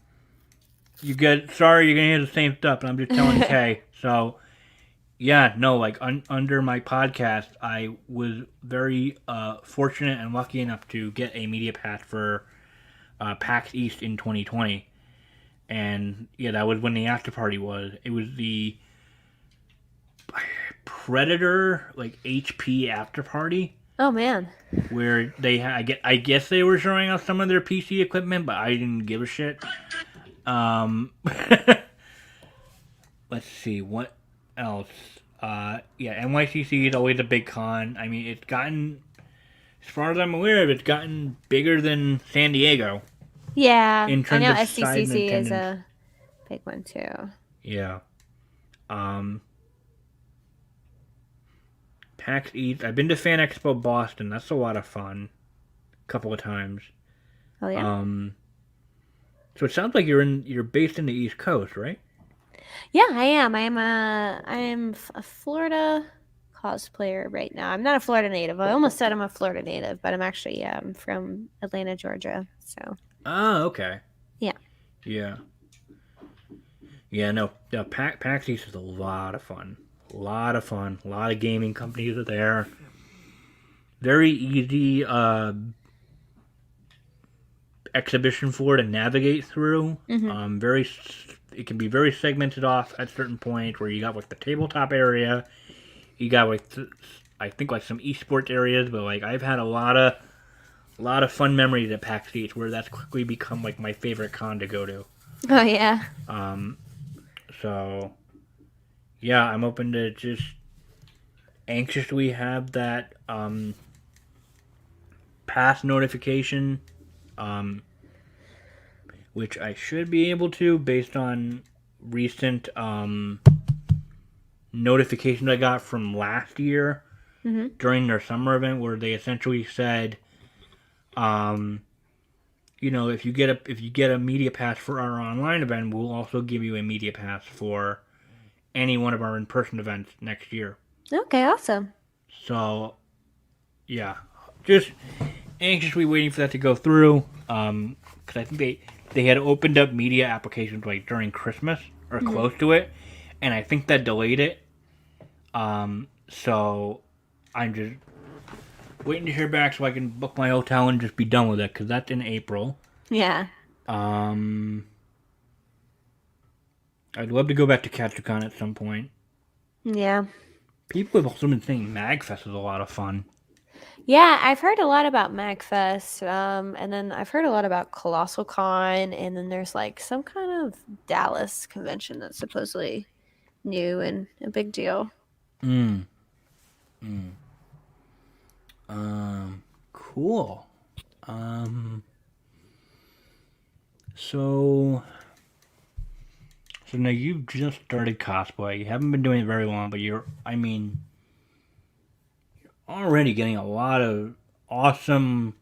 sorry, you're gonna hear the same stuff, and I'm just telling Kay. So, yeah, no, like under my podcast, I was very fortunate and lucky enough to get a media pass for PAX East in 2020, and yeah, that was when the after party was. It was the Predator like HP after party Oh man. where I guess they were showing off some of their PC equipment, but I didn't give a shit. Um, let's see what else. Yeah, NYCC is always a big con. I mean, it's gotten, as far as I'm aware of, it's gotten bigger than San Diego Yeah, in I terms know of size and SCCC is attendance. a big one too. Yeah. Um, PAX East. I've been to Fan Expo Boston. That's a lot of fun. A couple of times. Oh yeah. Um, so it sounds like you're based in the East Coast, right? Yeah, I am. I am a Florida cosplayer right now. I'm not a Florida native. I almost said I'm a Florida native, but I'm actually I'm from Atlanta, Georgia. So Oh, okay. yeah. Yeah. Yeah, no. PAX East is a lot of fun. A lot of fun. A lot of gaming companies are there. Very easy exhibition floor to navigate through. Hmm. Very, it can be very segmented off at certain points where you got like the tabletop area, you got like I think like some esports areas, but like I've had a lot of fun memories at PAX East where that's quickly become like my favorite con to go to. Oh yeah. Um, so yeah, I'm open to just anxiously have that pass notification, um, which I should be able to based on recent notifications I got from last year Hmm. during their summer event, where they essentially said, um, if you get a media pass for our online event, we'll also give you a media pass for any one of our in-person events next year. Okay, awesome. So yeah, just anxiously waiting for that to go through. Because I think they had opened up media applications like during Christmas or Hmm. close to it, and I think that delayed it. So I'm just waiting to hear back so I can book my hotel and just be done with it because that's in April. Yeah. Um, I'd love to go back to CatcherCon at some point. Yeah. People have also been saying MagFest is a lot of fun. Yeah, I've heard a lot about MagFest, and then I've heard a lot about Colossal Con, and then there's like some kind of Dallas convention that's supposedly new and a big deal. Mm. Cool. Um, so so now you've just started cosplay. You haven't been doing it very long, but I mean, already getting a lot of awesome,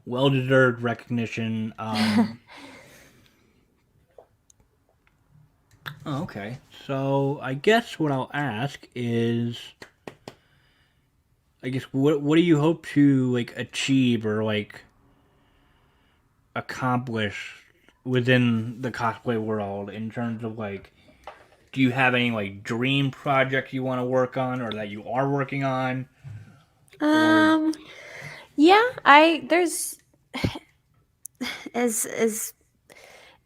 well-deserved recognition. Oh, okay. So I guess what I'll ask is, I guess what do you hope to like achieve or like accomplish within the cosplay world in terms of like, do you have any like dream projects you want to work on or that you are working on, or Um, yeah, I there's as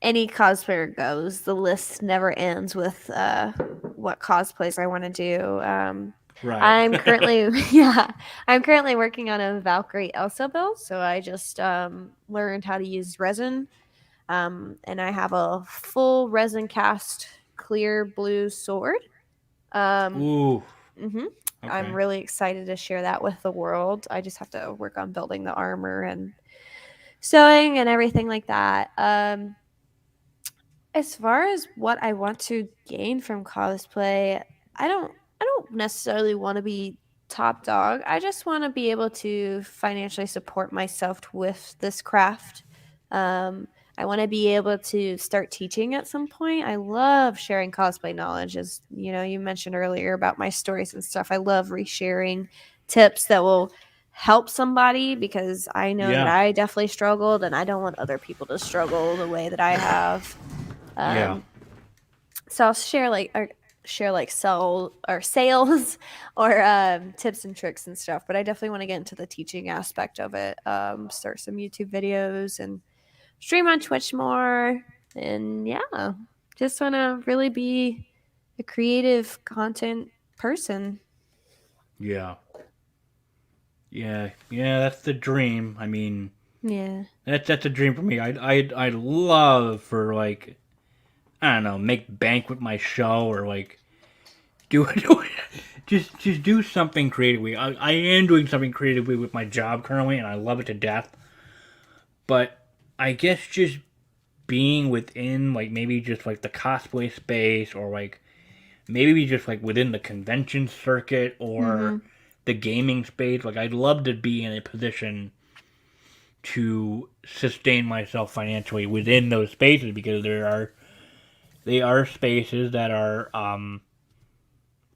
any cosplayer goes, the list never ends with what cosplays I want to do. right? I'm currently yeah, I'm currently working on a Valkyrie Elsa build, so I just learned how to use resin. And I have a full resin cast clear blue sword. Um, Ooh, hmm I'm okay. really excited to share that with the world. I just have to work on building the armor and sewing and everything like that. As far as what I want to gain from cosplay, I don't necessarily want to be top dog. I just want to be able to financially support myself with this craft. Um, I want to be able to start teaching at some point. I love sharing cosplay knowledge, as you know, you mentioned earlier about my stories and stuff. I love resharing tips that will help somebody because I know that Yeah, I definitely struggled and I don't want other people to struggle the way that I have. yeah, Um, so I'll share like sell or sales or tips and tricks and stuff. But I definitely want to get into the teaching aspect of it. Start some YouTube videos and stream on Twitch more. And yeah, just want to really be a creative content person. yeah, yeah. That's the dream. I mean, Yeah. that's a dream for me. I'd love for like, I don't know, make bank with my show or like Do it. Just do something creatively. I am doing something creatively with my job currently, and I love it to death. But I guess just being within, like, maybe just like the cosplay space, or like maybe just like within the convention circuit or Mm-hmm. the gaming space. Like, I'd love to be in a position to sustain myself financially within those spaces, because they are spaces that are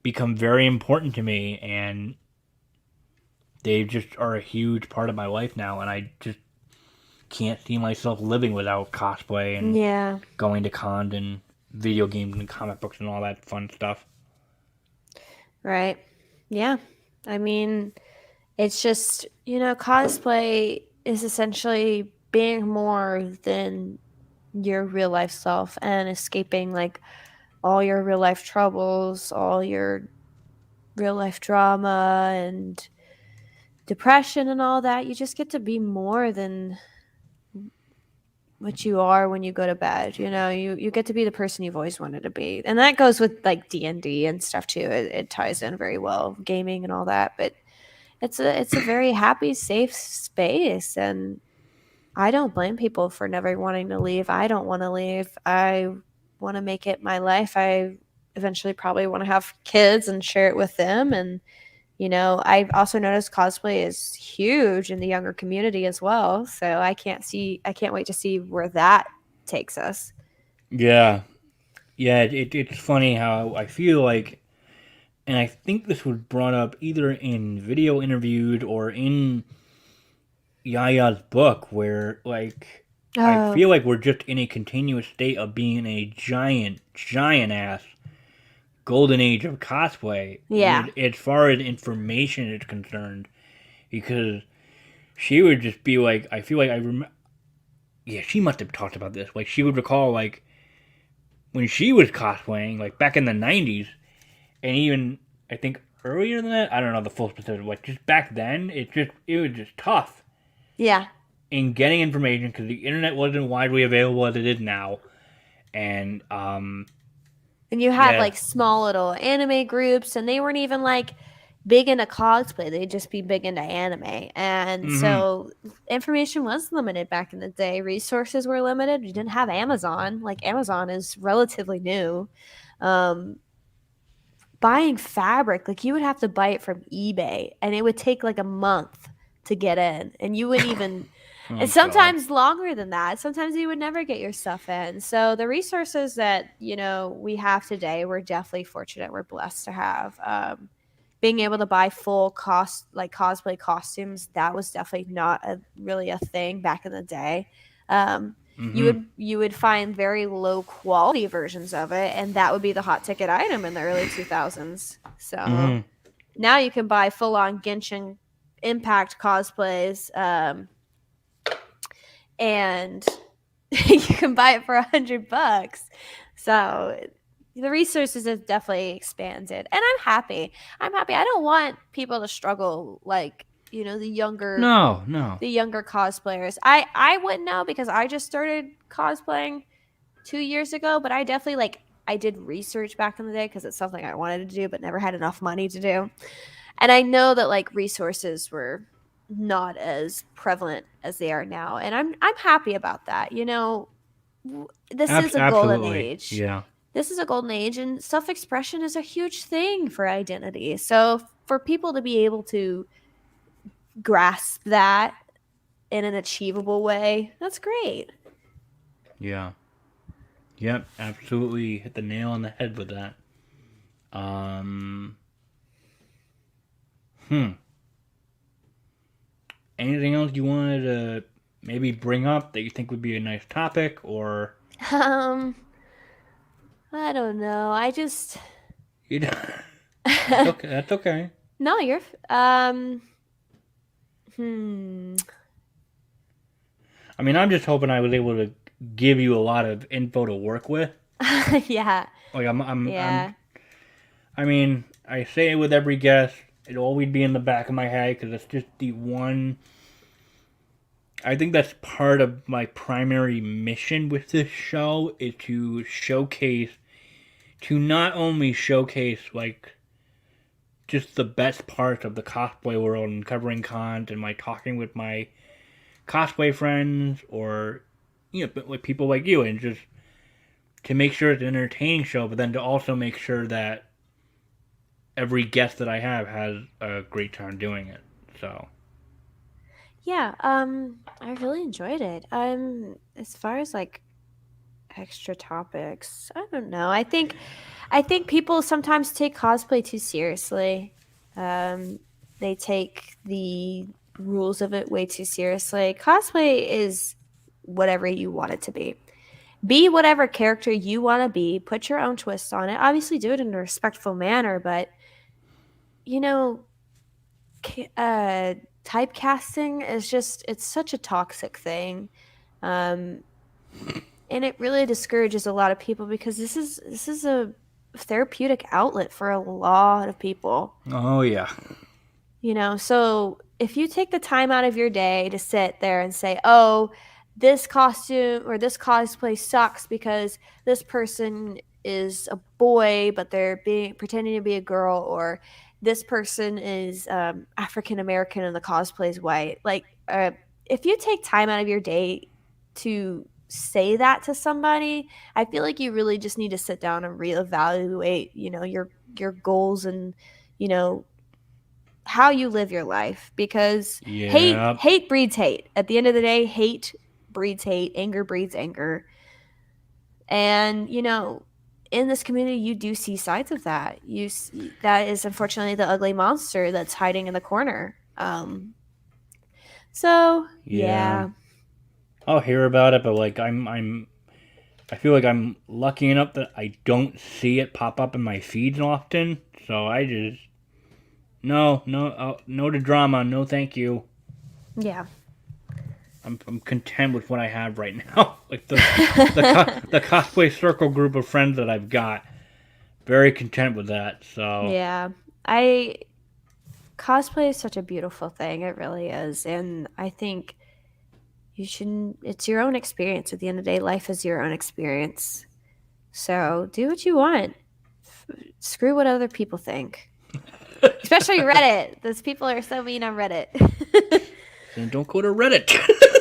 become very important to me, and they just are a huge part of my life now, and I just can't see myself living without cosplay and Yeah. going to cons and video games and comic books and all that fun stuff. Right. Yeah. I mean, it's just, cosplay is essentially being more than your real life self and escaping like all your real life troubles, all your real life drama and depression and all that. You just get to be more than what you are when you go to bed. You get to be the person you've always wanted to be. And that goes with like D&D and stuff too. It ties in very well, gaming and all that, but it's a very happy, safe space, and I don't blame people for never wanting to leave. I don't want to leave. I want to make it my life. I eventually probably want to have kids and share it with them. And, I've also noticed cosplay is huge in the younger community as well. So I can't wait to see where that takes us. Yeah, yeah. It's funny how I feel like, and I think this was brought up either in video interviews or in Yaya's book, where like I Oh, feel like we're just in a continuous state of being a giant ass golden age of cosplay yeah. with, as far as information is concerned, because she would just be like, I feel like I remember. Yeah, she must have talked about this. Like, she would recall like when she was cosplaying, like back in the '90s, and even I think earlier than that. I don't know the full specifics. Like, just back then, it was just tough Yeah. in getting information because the internet wasn't widely available as it is now. And And you had yeah, like small little anime groups, and they weren't even like big into cosplay. They'd just be big into anime. And mm-hmm, so information was limited back in the day. Resources were limited. You didn't have Amazon. Like Amazon is relatively new. Um, Buying fabric, like you would have to buy it from eBay, and it would take like a month to get in. And you wouldn't even and oh god, sometimes longer than that. Sometimes you would never get your stuff in. So the resources that, we have today, we're definitely fortunate. We're blessed to have. Being able to buy full cost like cosplay costumes, that was definitely not really a thing back in the day. Um, you mm-hmm, would find very low quality versions of it, and that would be the hot ticket item in the early 2000s. So mm-hmm, now you can buy full on Genshin Impact cosplays, and you can buy it for $100. So the resources have definitely expanded, and I'm happy. I'm happy. I don't want people to struggle like no, no, the younger cosplayers. I wouldn't know because I just started cosplaying 2 years ago, but I definitely I did research back in the day because it's something I wanted to do but never had enough money to do. And I know that like resources were not as prevalent as they are now, and I'm happy about that. This is a golden absolutely, age. yeah, This is a golden age, and self-expression is a huge thing for identity. So for people to be able to grasp that in an achievable way, that's great. yeah, yep, absolutely hit the nail on the head with that. Um, hmm. Anything else you wanted to maybe bring up that you think would be a nice topic, or um I don't know. I just you know, that's okay. That's okay. no, hmm. I mean, I'm just hoping I was able to give you a lot of info to work with. Yeah. Like Yeah. I mean, I say it with every guest. It'll always be in the back of my head because it's just the one. I think that's part of my primary mission with this show is to showcase to not only showcase like just the best parts of the cosplay world and covering cons and like talking with my cosplay friends or like people like you, and just to make sure it's an entertaining show, but then to also make sure that every guest that I have has a great time doing it. So Yeah, I really enjoyed it. As far as like extra topics, I don't know. I think people sometimes take cosplay too seriously. Um, they take the rules of it way too seriously. Cosplay is whatever you want it to be. Be whatever character you want to be. Put your own twist on it. Obviously, do it in a respectful manner, but you know, typecasting is it's such a toxic thing. Um, and it really discourages a lot of people because this is a therapeutic outlet for a lot of people. oh yeah. So if you take the time out of your day to sit there and say, oh, this costume or this cosplay sucks because this person is a boy, but they're being pretending to be a girl, or this person is African American and the cosplay is white. Like, if you take time out of your day to say that to somebody, I feel like you really just need to sit down and reevaluate, your goals and, you know, how you live your life, because hate Yeah. hate breeds hate. At the end of the day, hate breeds hate, anger breeds anger. And in this community you do see sides of that. That is unfortunately the ugly monster that's hiding in the corner. So Yeah. yeah. I'll hear about it, but like I feel like I'm lucky enough that I don't see it pop up in my feeds often. So I just no to drama, no thank you. Yeah. I'm content with what I have right now. Like the cosplay circle group of friends that I've got, very content with that. So Yeah. I Cosplay is such a beautiful thing. It really is. And I think you shouldn't it's your own experience. At the end of the day, life is your own experience. So do what you want. Screw what other people think. Especially Reddit. Those people are so mean on Reddit. then don't go to Reddit.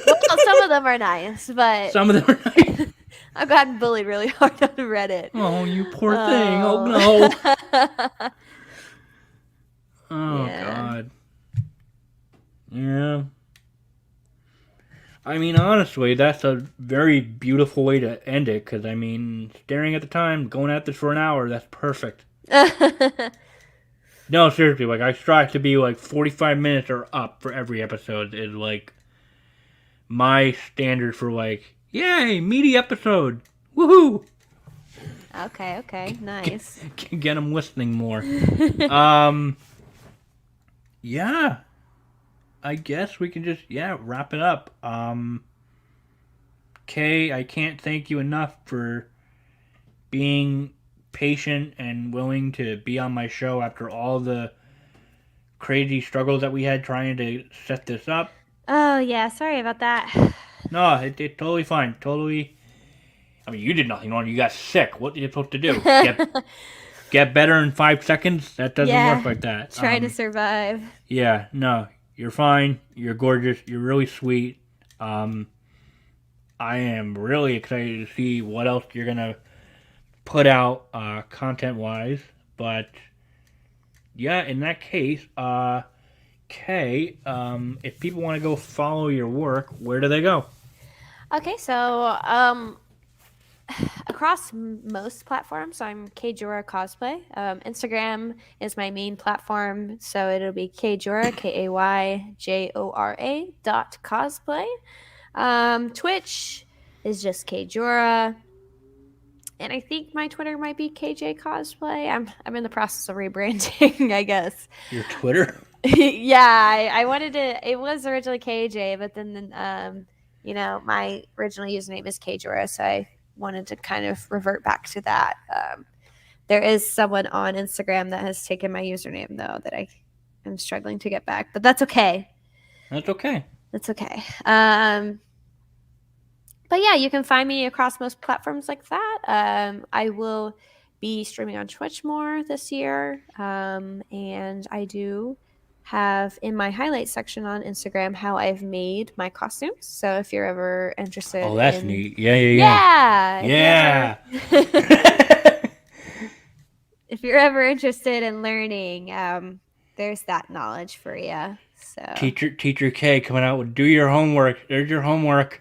Well, some of them are nice, but Some of them are nice. I've gotten bullied really hard on Reddit. Oh, you poor thing. Oh no. Oh. Oh Yeah. god. Yeah. I mean, honestly, that's a very beautiful way to end it. Because I mean, staring at the time, going at this for an hour, that's perfect. No, seriously, like I strive to be like 45 minutes or up for every episode is like my standard for like, yay, meaty episode. Woohoo! Okay, nice. Get them listening more. Um, yeah, I guess we can just wrap it up. Kay, I can't thank you enough for being patient and willing to be on my show after all the crazy struggles that we had trying to set this up. Oh yeah, sorry about that. No, it's totally fine. Totally. I mean, you did nothing wrong. You got sick. What are you supposed to do? Get better in 5 seconds? That doesn't work Yeah, like that. trying to survive. Yeah, no, you're fine. You're gorgeous. You're really sweet. I am really excited to see what else you're gonna put out content wise. But yeah, in that case, Kay, if people want to go follow your work, where do they go? Okay, so across most platforms, I'm Kayjora Cosplay. Instagram is my main platform, so it'll be Kayjora, KAYJORA.cosplay. Twitch is just Kayjora. And I think my Twitter might be KJ Cosplay. I'm in the process of rebranding, I guess. Your Twitter? Yeah, I wanted to. It was originally KJ, but then my original username is Kayjora, so I wanted to kind of revert back to that. There is someone on Instagram that has taken my username though that I am struggling to get back, but that's okay. That's okay. That's okay. But yeah, you can find me across most platforms like that. I will be streaming on Twitch more this year. And I do have in my highlights section on Instagram how I've made my costumes. So if you're ever interested Oh, that's in, neat. Yeah. if you're Yeah. if you're ever interested in learning, there's that knowledge for you. So Teacher K coming out with do your homework. There's your homework.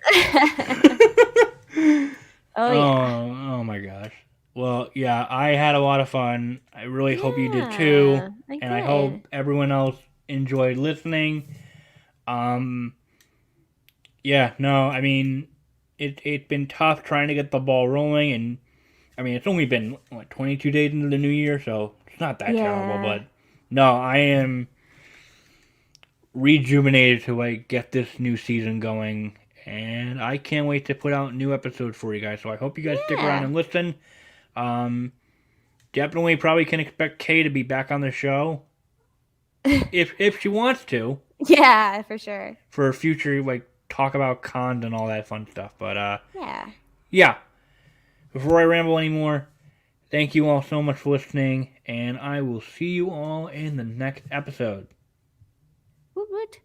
oh yeah. Oh my gosh. Well, yeah, I had a lot of fun. I really hope you did too, Yeah, I and I did. hope everyone else enjoyed listening. Um, yeah, no, I mean, it's been tough trying to get the ball rolling, and I mean, it's only been what 22 days into the new year, so it's not that terrible. Yeah. But no, I am rejuvenated to like get this new season going, and I can't wait to put out new episodes for you guys. So I hope you guys stick around Yeah. and listen. Um, definitely probably can expect Kay to be back on the show if she wants to Yeah, for sure. for a future like talk about cons and all that fun stuff. But Yeah. yeah. Before I ramble anymore, thank you all so much for listening, and I will see you all in the next episode. Woot woot.